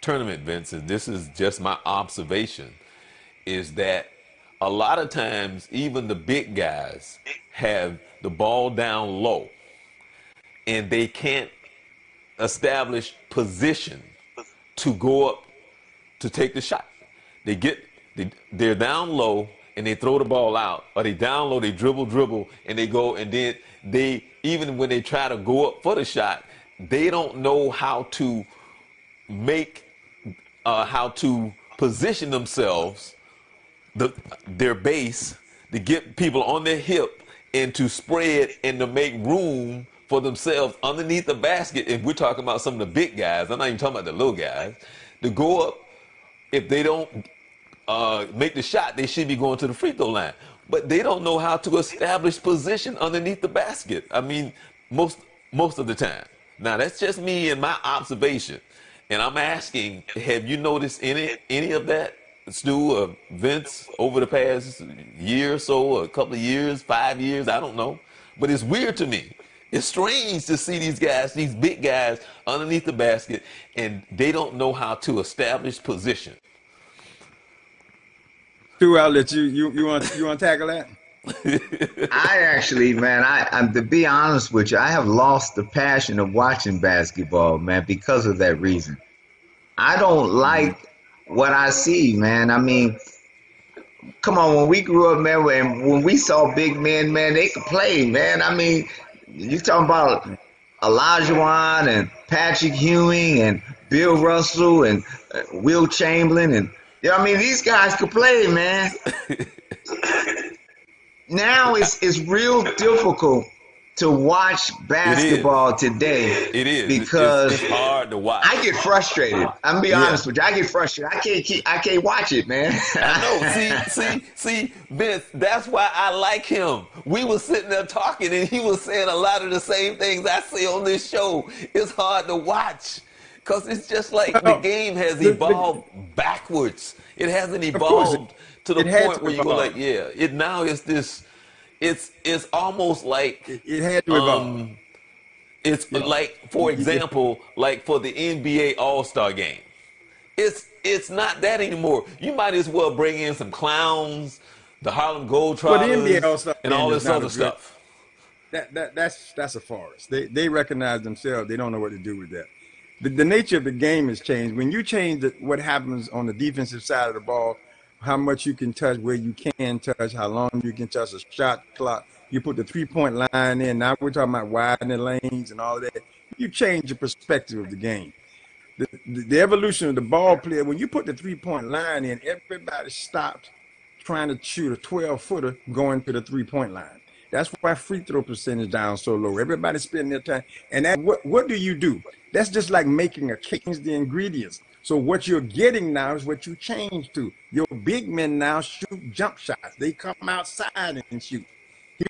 tournament, Vince, and this is just my observation, is that a lot of times even the big guys have the ball down low and they can't establish position to go up to take the shot. They're down low and they throw the ball out, or they down low, they dribble, and they go, and then they, even when they try to go up for the shot, they don't know how to how to position themselves, their base, to get people on their hip and to spread and to make room for themselves underneath the basket. If we're talking about some of the big guys, I'm not even talking about the little guys, to go up. If they don't make the shot, they should be going to the free throw line. But they don't know how to establish position underneath the basket. I mean, most of the time. Now, that's just me and my observation. And I'm asking, have you noticed any of that, Stu or Vince, over the past year or so, or a couple of years, 5 years, I don't know. But it's weird to me. It's strange to see these guys, these big guys, underneath the basket, and they don't know how to establish position. Stu, I'll let you want to tackle that? I actually, man, I'm to be honest with you, I have lost the passion of watching basketball, man, because of that reason. I don't like what I see, man. I mean, come on, when we grew up, man, when we saw big men, man, they could play, man. I mean, you talking about Olajuwon and Patrick Ewing and Bill Russell and Will Chamberlain, and I mean, these guys could play, man. Now it's real difficult to watch basketball today. It is because it's hard to watch. I get frustrated. I'm gonna be honest with you. I get frustrated. I can't watch it, man. I know. See, Vince. That's why I like him. We were sitting there talking, and he was saying a lot of the same things I say on this show. It's hard to watch because it's just like the game has evolved backwards. It hasn't evolved to the point where you go like, yeah. It now is this. It's almost like it had to evolve. It's like, for example, like for the NBA All-Star game. It's not that anymore. You might as well bring in some clowns, the Harlem Globetrotters, and all this other stuff. That's a farce. They recognize themselves. They don't know what to do with that. The nature of the game has changed. When you change what happens on the defensive side of the ball, how much you can touch, where you can touch, how long you can touch, a shot clock. You put the three-point line in. Now we're talking about widening lanes and all of that. You change the perspective of the game. The evolution of the ball player, when you put the three-point line in, everybody stopped trying to shoot a 12-footer going to the three-point line. That's why free throw percentage down so low. Everybody spending their time. And what do you do? That's just like making a cake, the ingredients. So what you're getting now is what you change to. Your big men now shoot jump shots. They come outside and shoot.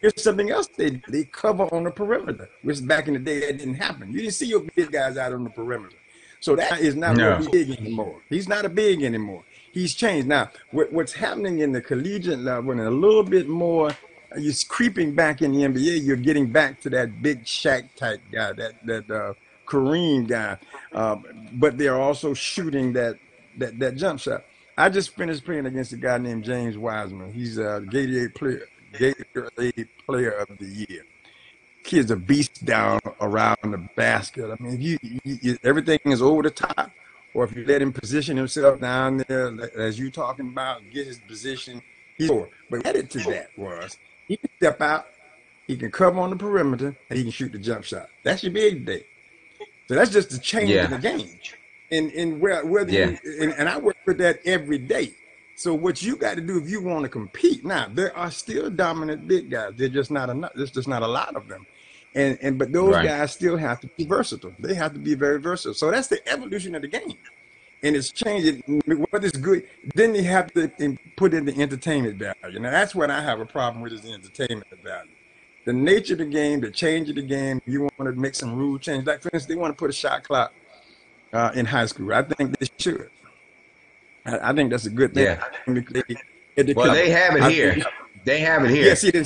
Here's something else they cover on the perimeter, which back in the day that didn't happen. You didn't see your big guys out on the perimeter. So that is not what big anymore. He's not a big anymore. He's changed. Now, what's happening in the collegiate level and a little bit more, you're creeping back in the NBA, you're getting back to that big Shaq type guy, that Kareem guy, but they're also shooting that jump shot. I just finished playing against a guy named James Wiseman. He's a Gatorade player of the year. Kid's a beast down around the basket. I mean, if everything is over the top, or if you let him position himself down there, as you talking about, get his position, he's over. But added to that was he can step out, he can cover on the perimeter, and he can shoot the jump shot. That's your big day. So that's just the change in the game. And whether and I work with that every day. So what you got to do if you want to compete, now there are still dominant big guys. They're just not enough. There's just not a lot of them. But those guys still have to be versatile. They have to be very versatile. So that's the evolution of the game. And it's changing. What is good, then you have to put in the entertainment value. Now that's what I have a problem with, is the entertainment value. The nature of the game, the change of the game, you want to make some rule change. Like, for instance, they want to put a shot clock in high school. I think they should. I think that's a good thing. Yeah. Well, they have it here. They have it here. Yeah, see, in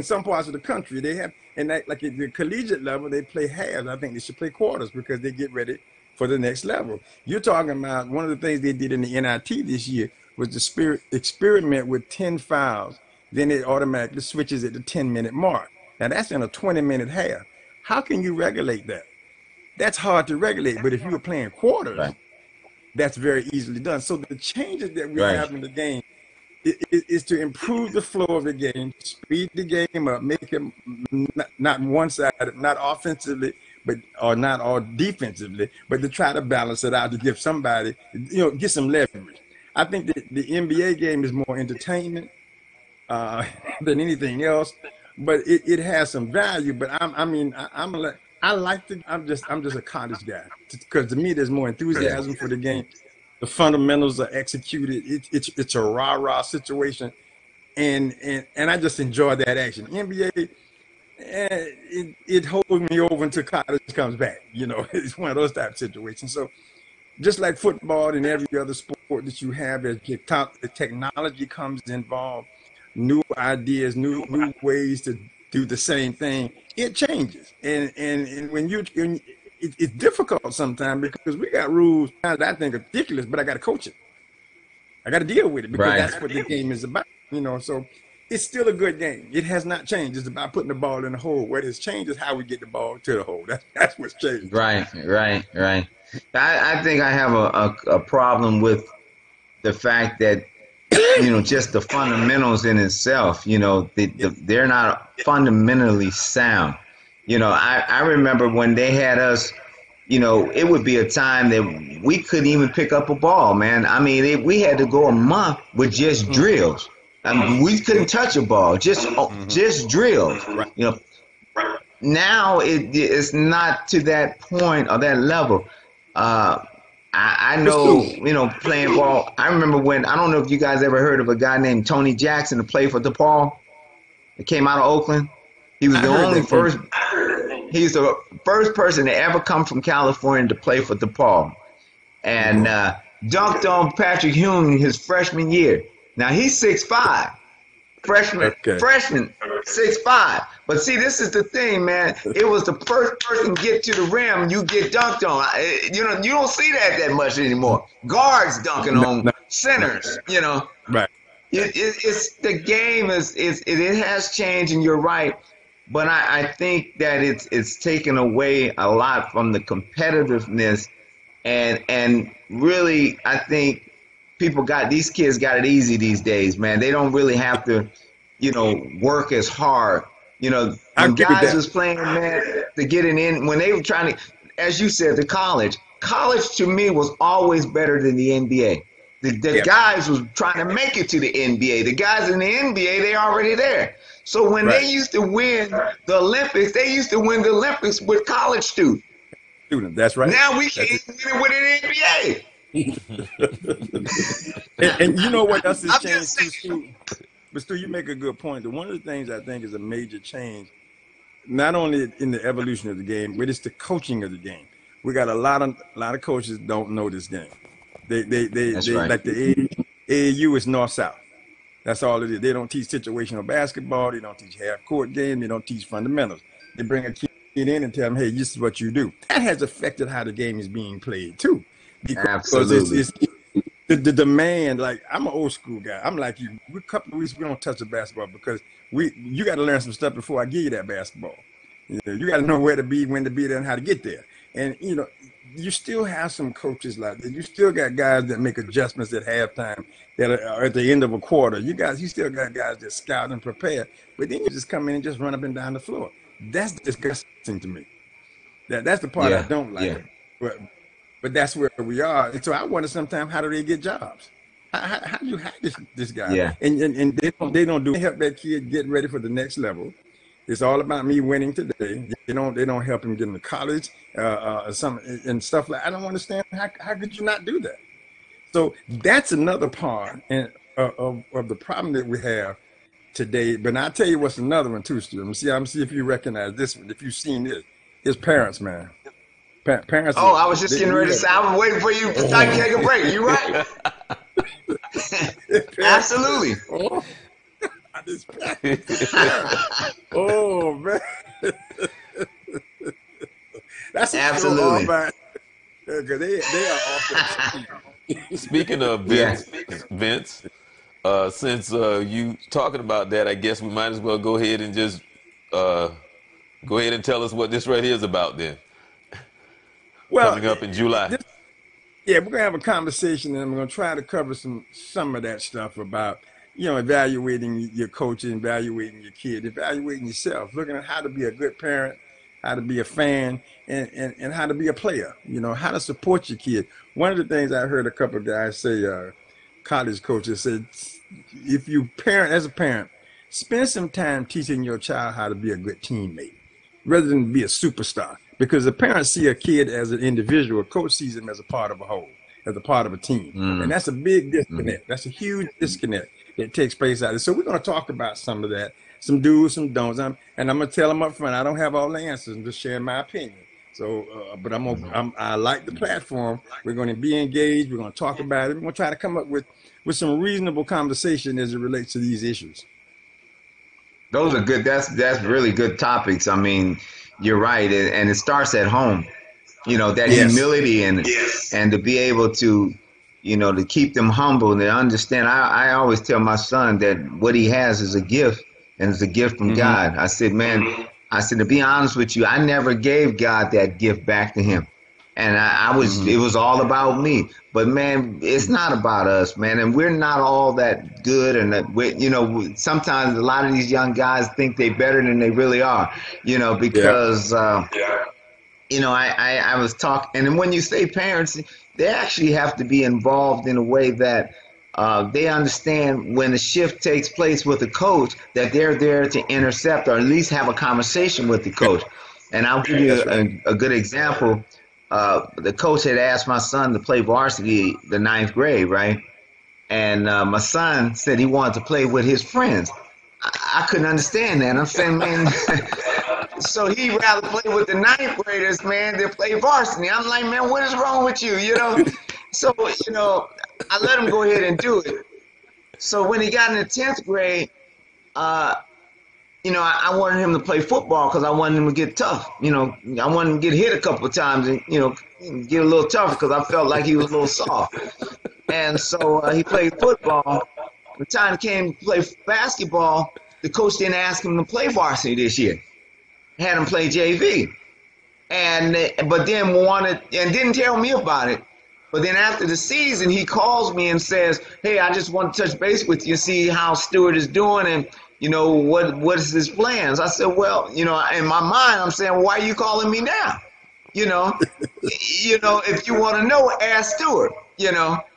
some parts of the country they have, and like at the collegiate level, they play halves. I think they should play quarters because they get ready for the next level. You're talking about one of the things they did in the NIT this year was the experiment with 10 fouls. Then it automatically switches at the 10-minute mark. Now that's in a 20-minute half. How can you regulate that? That's hard to regulate. But if you were playing quarters, that's very easily done. So the changes that we have in the game is to improve the flow of the game, speed the game up, make it not one-sided, not offensively, or not all defensively, but to try to balance it out to give somebody, get some leverage. I think that the NBA game is more entertainment than anything else, but it has some value. But I'm just a college guy because to me there's more enthusiasm for the game. The fundamentals are executed. It's a rah-rah situation, and I just enjoy that action. NBA, it holds me over until college comes back. It's one of those type of situations. So just like football and every other sport that you have, as the technology comes involved, new ideas, new ways to do the same thing, it changes. And it's difficult sometimes because we got rules that I think are ridiculous, but I got to coach it. I got to deal with it because that's what the game is about. So it's still a good game. It has not changed. It's about putting the ball in the hole. What has changed is how we get the ball to the hole. That's what's changed. Right. I think I have a problem with the fact that just the fundamentals in itself. They're not fundamentally sound. I remember when they had us. It would be a time that we couldn't even pick up a ball, man. I mean, we had to go a month with just drills. I mean, we couldn't touch a ball, just drills. Now it's not to that point or that level. I know, playing ball. I remember I don't know if you guys ever heard of a guy named Tony Jackson to play for DePaul. It came out of Oakland. He was He's the first person to ever come from California to play for DePaul, and dunked on Patrick Ewing his freshman year. Now he's 6'5", freshman 6'5". But see, this is the thing, man. It was the first person to get to the rim, you get dunked on. You don't see that much anymore. Guards dunking on centers. Right. It's the game it has changed, and you're right. But I think that it's taken away a lot from the competitiveness, and really I think these kids got it easy these days, man. They don't really have to, work as hard. When guys was playing, man, to get in when they were trying to, as you said, the college to me was always better than the NBA. The guys was trying to make it to the NBA. The guys in the NBA, they already there. So when they used to win the Olympics, they used to win the Olympics with college students. That's right. Now we can't win it with an NBA. and you know what else has changed too, Stu? But Stu, you make a good point. One of the things I think is a major change, not only in the evolution of the game, but it's the coaching of the game. We got a lot of coaches don't know this game. They like the AAU is north-south. That's all it is. They don't teach situational basketball. They don't teach half-court game. They don't teach fundamentals. They bring a kid in and tell them, hey, this is what you do. That has affected how the game is being played, too. Because Absolutely. It's the demand. Like, I'm an old school guy. I'm like you. A couple of weeks, we don't touch the basketball because you got to learn some stuff before I give you that basketball. You got to know where to be, when to be there, and how to get there. And, you still have some coaches like that. You still got guys that make adjustments at halftime that are at the end of a quarter. You still got guys that scout and prepare, but then you just come in and just run up and down the floor. That's disgusting to me. That's the part I don't like. Yeah. But that's where we are. And so I wonder sometimes, how do they get jobs? How do you have this guy? Yeah. And they don't help that kid get ready for the next level. It's all about me winning today. They don't help him get into college, and stuff like. I don't understand how could you not do that? So that's another part of the problem that we have today. But I'll tell you what's another one too, Stu. I'm see if you recognize this one. If you've seen this, it's parents, man. Parents. Oh, I was just getting ready to say. I was waiting for you to take a break. You're right. Absolutely. Oh man, that's a Absolutely. show all because they are off the Speaking of Vince, since you talking about that, I guess we might as well go ahead and just go ahead and tell us what this right here is about then. Well, coming up in July. Yeah, we're gonna have a conversation, and we're gonna try to cover some of that stuff about evaluating your coaching, evaluating your kid, evaluating yourself, looking at how to be a good parent, how to be a fan, and how to be a player. How to support your kid. One of the things I heard a couple of guys say, college coaches said, if you parent as a parent, spend some time teaching your child how to be a good teammate rather than be a superstar. Because the parents see a kid as an individual, coach sees him as a part of a whole, as a part of a team. And that's a big disconnect. That's a huge disconnect that takes place out there. So we're going to talk about some of that, some do's, some don'ts. And I'm going to tell them up front, I don't have all the answers. I'm just sharing my opinion. So, but I like the platform. We're going to be engaged. We're going to talk about it. We're going to try to come up with some reasonable conversation as it relates to these issues. Those are good. That's really good topics. I mean, you're right, and it starts at home. That humility and to be able to, to keep them humble and to understand. I always tell my son that what he has is a gift, and it's a gift from God. I said, man, to be honest with you, I never gave God that gift back to him. And it was all about me. But man, it's not about us, man. And we're not all that good. And sometimes a lot of these young guys think they're better than they really are, because, I was talking. And when you say parents, they actually have to be involved in a way that they understand when the shift takes place with the coach, that they're there to intercept or at least have a conversation with the coach. And I'll give you a good example. The coach had asked my son to play varsity the 9th grade, right? And my son said he wanted to play with his friends. I couldn't understand that. I'm saying, man, so he'd rather play with the 9th graders, man, than play varsity. I'm like, man, what is wrong with you, So, I let him go ahead and do it. So when he got in the 10th grade, I wanted him to play football because I wanted him to get tough. I wanted him to get hit a couple of times and, get a little tougher because I felt like he was a little soft. And so he played football. The time it came to play basketball, the coach didn't ask him to play varsity this year. Had him play JV. But then didn't tell me about it. But then after the season, he calls me and says, hey, I just want to touch base with you and see how Stewart is doing and, what is his plans? I said, well, in my mind, I'm saying, why are you calling me now? If you want to know, ask Stewart,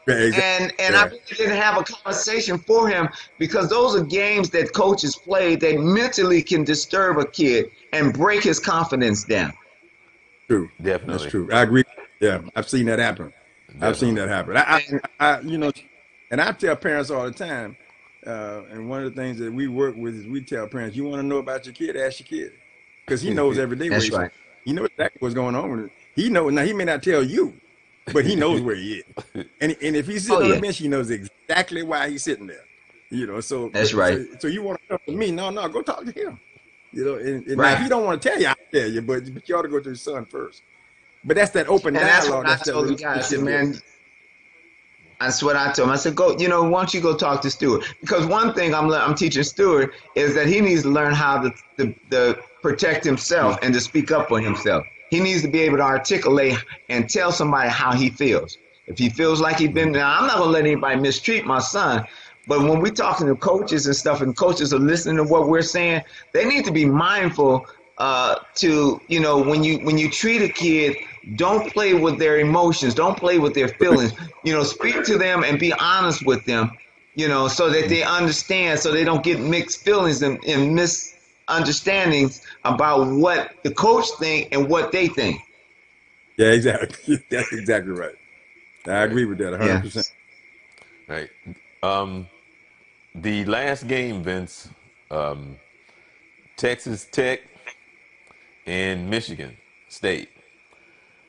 Exactly. And I really didn't have a conversation for him because those are games that coaches play that mentally can disturb a kid and break his confidence down. True. Definitely. That's true. I agree. Yeah, I've seen that happen. Definitely. I've seen that happen. And I tell parents all the time, and one of the things that we work with is we tell parents, you want to know about your kid, ask your kid. Because he knows every day. That's right. He knows exactly what's going on with it. He knows. Now, he may not tell you, but he knows where he is. And if he's sitting on the bench, he knows exactly why he's sitting there. So that's right. So you want to come to me? No, go talk to him. And right. If he don't want to tell you, I'll tell you, but you ought to go to his son first. But that's that open dialogue. That's what I told the guy. I said, man, that's what I told him. I said, go, why don't you go talk to Stewart? Because one thing I'm teaching Stewart is that he needs to learn how to protect himself and to speak up for himself. He needs to be able to articulate and tell somebody how he feels. If he feels like he's been, now I'm not going to let anybody mistreat my son. But when we're talking to coaches and stuff and coaches are listening to what we're saying, they need to be mindful to, when you treat a kid, don't play with their emotions. Don't play with their feelings. Speak to them and be honest with them, so that they understand, so they don't get mixed feelings and misunderstandings about what the coach think and what they think. Yeah, exactly. That's exactly right. I agree with that 100%. Right. The last game, Vince, Texas Tech and Michigan State.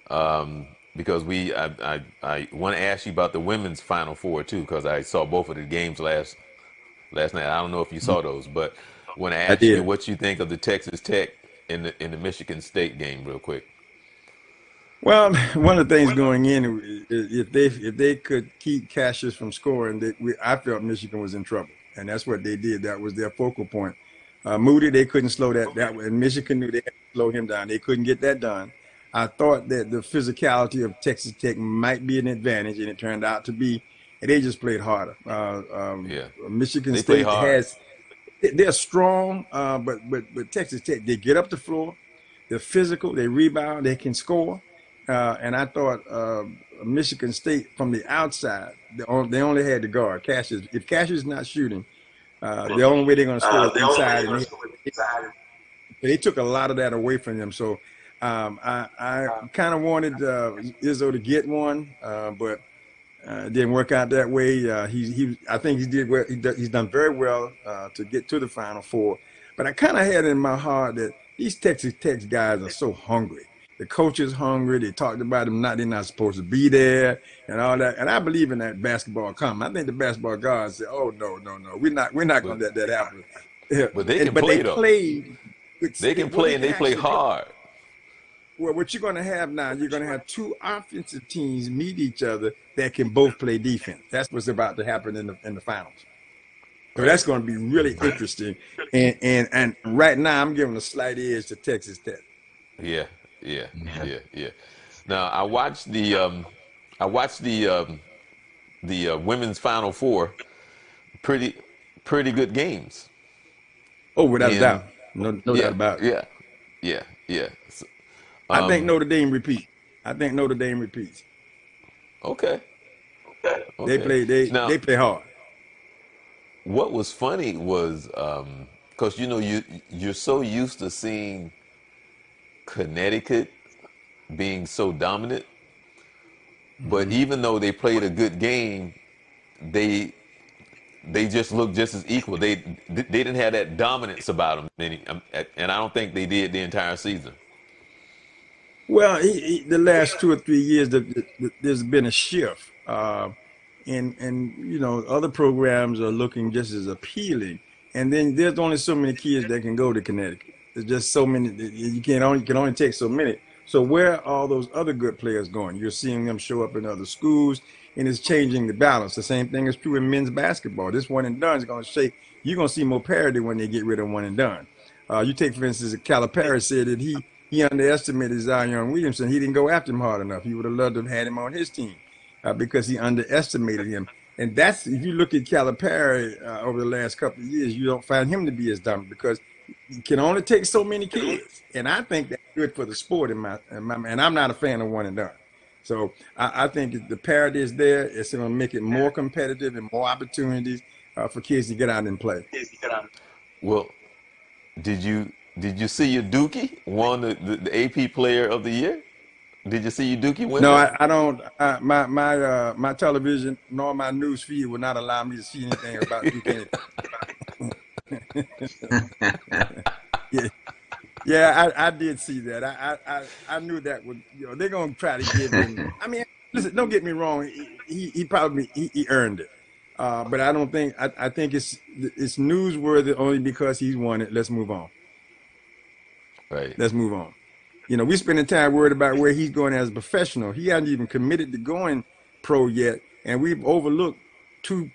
Because I want to ask you about the women's Final Four too, because I saw both of the games last last night. I don't know if you saw those, but when I I asked you did. what you think of the Texas Tech in the Michigan State game, real quick. Well, one of the things going in, if they could keep Cassius from scoring, I felt Michigan was in trouble, and that's what they did. That was their focal point. Moody, they couldn't slow that, and Michigan knew they had to slow him down. They couldn't get that done. I thought that the physicality of Texas Tech might be an advantage, and it turned out to be. And they just played harder. Yeah, Michigan they play State hard. they're strong, but Texas Tech, they get up the floor, they're physical, they rebound, they can score. And I thought Michigan State from the outside, they only had the guard, Cassius. If Cassius is not shooting, the only way they're going to score is inside. And they took a lot of that away from them. So I kind of wanted Izzo to get one, but it didn't work out that way. I think he did well. He's done very well to get to the Final Four. But I kind of had it in my heart that these Texas Tech guys are so hungry. The coach is hungry. They talked about them they're not supposed to be there and all that. And I believe in that basketball comment. I think the basketball guys said, "Oh no, we're not going to let that happen." But they can play though. They can play and they play hard. Well, what you're going to have now, you're going to have two offensive teams meet each other that can both play defense. That's what's about to happen in the finals. So that's going to be really interesting. And right now, I'm giving a slight edge to Texas Tech. Yeah. Now I watched the women's Final Four. Pretty good games. Oh, without a doubt, no doubt about it. Yeah. So, I think Notre Dame repeats. Okay. They play hard. What was funny was because you're so used to seeing Connecticut being so dominant, but even though they played a good game, they just looked just as equal. They didn't have that dominance about them, and I don't think they did the entire season. Well, the last 2 or 3 years, there's been a shift, and other programs are looking just as appealing. And then there's only so many kids that can go to Connecticut. There's just so many. You can only take so many. So where are all those other good players going? You're seeing them show up in other schools, and it's changing the balance. The same thing is true in men's basketball. This one and done is going to shake. You're going to see more parity when they get rid of one and done. You take, for instance, Calipari said that he underestimated Zion Williamson. He didn't go after him hard enough. He would have loved to have had him on his team because he underestimated him. And that's, if you look at Calipari over the last couple of years, you don't find him to be as dominant because he can only take so many kids. And I think that's good for the sport. And I'm not a fan of one and done. So I think if the parity is there, it's going to make it more competitive and more opportunities for kids to get out and play. Well, did you see your Dookie won the AP Player of the Year? Did you see your Dookie win? No, I don't. My television nor my news feed will not allow me to see anything about Duke. Yeah, I did see that. I knew that would. They're gonna try to give him. I mean, listen, don't get me wrong. He probably earned it, but I don't think. I think it's newsworthy only because he's won it. Let's move on. Right. Let's move on. We spending time worried about where he's going as a professional. He hasn't even committed to going pro yet, and we've overlooked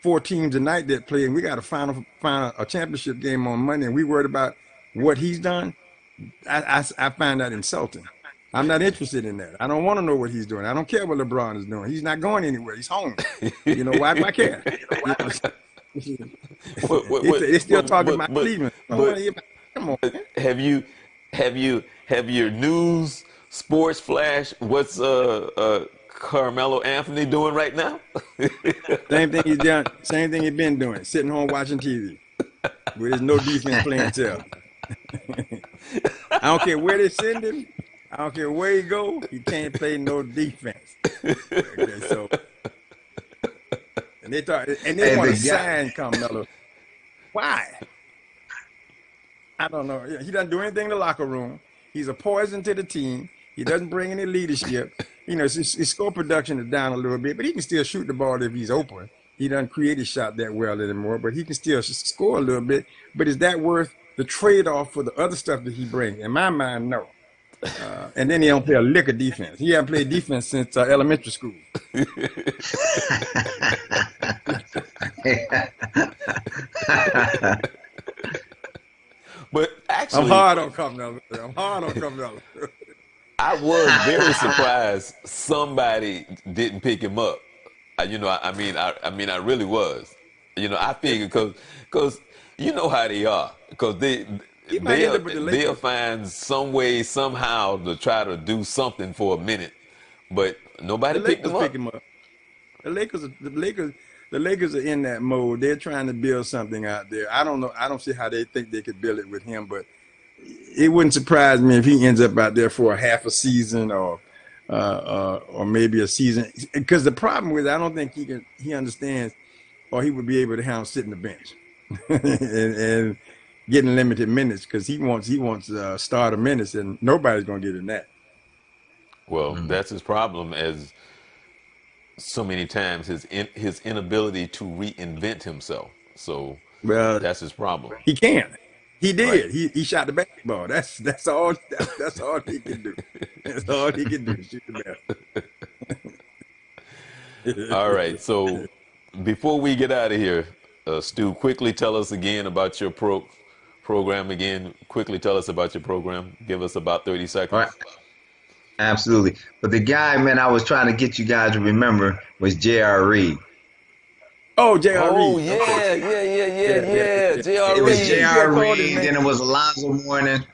4 teams tonight that play, and we got to find a championship game on Monday, and we worried about what he's done. I find that insulting. I'm not interested in that. I don't want to know what he's doing. I don't care what LeBron is doing. He's not going anywhere. He's home. Why care? They still talking about Cleveland. Come on. Man. Have your news sports flash? What's Carmelo Anthony doing right now? Same thing he's done. Same thing he's been doing. Sitting home watching TV with his no defense playing himself. I don't care where they send him. I don't care where he go. He can't play no defense. Okay, so and they want to sign Carmelo. Why? I don't know. He doesn't do anything in the locker room. He's a poison to the team. He doesn't bring any leadership. His score production is down a little bit, but he can still shoot the ball if he's open. he doesn't create his shot that well anymore, but he can still score a little bit. But is that worth the trade-off for the other stuff that he brings? In my mind, no. And then he don't play a lick of defense. He hasn't played defense since elementary school. But actually, I'm hard on Campanella. I'm hard on Campanella. I was very surprised somebody didn't pick him up. You know, I mean, I really was. You know, I figured because you know how they are, because they'll find some way somehow to try to do something for a minute, but nobody picked him up. The Lakers are in that mode. They're trying to build something out there. I don't know. I don't see how they think they could build it with him, but it wouldn't surprise me if he ends up out there for a half a season or maybe a season. Because the problem with it, I don't think he understands, or he would be able to handle sitting the bench and getting limited minutes, because he wants starter minutes, and nobody's going to get him that. Well, that's his problem, as so many times his inability to reinvent himself. So that's his problem. He can. He did. Right. He shot the basketball. That's all he can do. That's all he can do. Shoot the basketball. All right. So before we get out of here, Stu, quickly tell us again about your program again. Quickly tell us about your program. Give us about 30 seconds. All right. Absolutely. But the guy, man, I was trying to get you guys to remember was J.R. Reed. Oh, J.R. Reed. Oh, yeah. J.R. Reed. It was J.R. Reed, then it was Alonzo Mourning,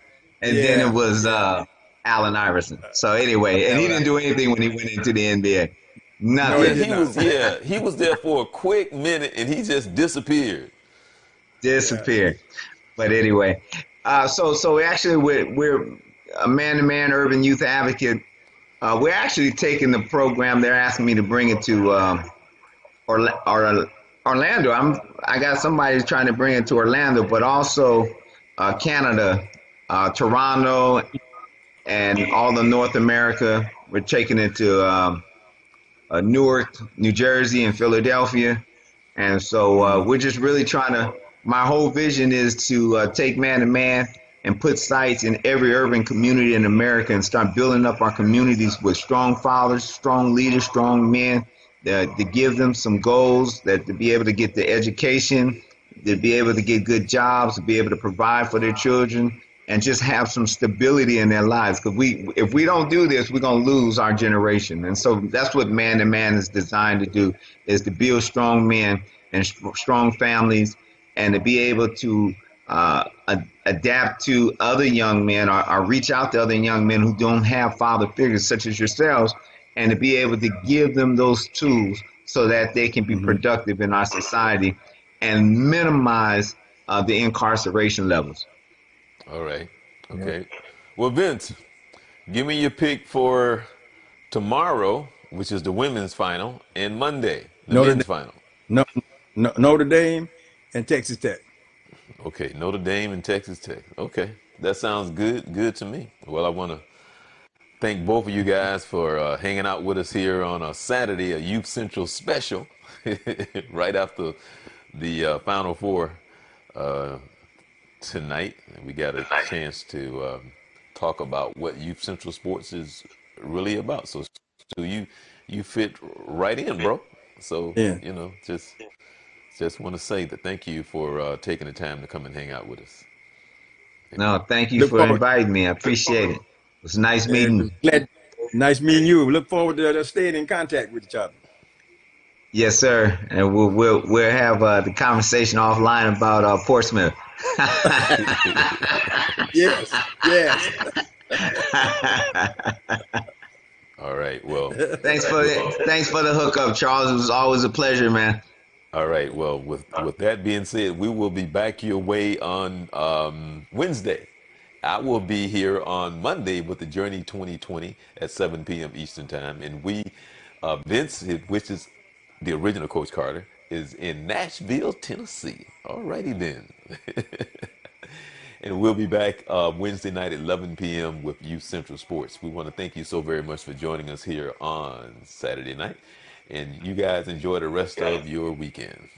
and then it was Allen Iverson. So anyway, and he didn't do anything when he went into the NBA. Nothing. He was there for a quick minute, and he just disappeared. But anyway, so actually we're a man-to-man urban youth advocate. We're actually taking the program. They're asking me to bring it to Orlando. I got somebody trying to bring it to Orlando, but also Canada, Toronto, and all the North America. We're taking it to Newark, New Jersey, and Philadelphia. And so we're just really trying to, my whole vision is to take man-to-man and put sites in every urban community in America and start building up our communities with strong fathers, strong leaders, strong men, to give them some goals, that to be able to get the education, to be able to get good jobs, to be able to provide for their children, and just have some stability in their lives. Because if we don't do this, we're going to lose our generation. And so that's what Man-to-Man is designed to do, is to build strong men and strong families, and to be able to adapt to other young men, or reach out to other young men who don't have father figures such as yourselves, and to be able to give them those tools so that they can be productive in our society and minimize the incarceration levels. All right. Okay. Well, Vince, give me your pick for tomorrow, which is the women's final, and Monday, the men's final. Notre Dame and Texas Tech. Okay, Notre Dame and Texas Tech. Okay, that sounds good to me. Well, I want to thank both of you guys for hanging out with us here on a Saturday, a Youth Central special, right after the Final Four tonight. We got a chance to talk about what Youth Central Sports is really about. So you fit right in, bro. So, you know, just want to say that thank you for taking the time to come and hang out with us. No, thank you for inviting me. I appreciate it. It was nice meeting you. Nice meeting you. We look forward to staying in contact with each other. Yes, sir. And we'll have the conversation offline about Portsmouth. Yes. All right. Well, thanks for the hookup, Charles. It was always a pleasure, man. All right. Well, with that being said, we will be back your way on Wednesday. I will be here on Monday with the Journey 2020 at 7 p.m. Eastern Time. And Vince, which is the original Coach Carter, is in Nashville, Tennessee. All righty then. And we'll be back Wednesday night at 11 p.m. with Youth Central Sports. We want to thank you so very much for joining us here on Saturday night. And you guys enjoy the rest of your weekend.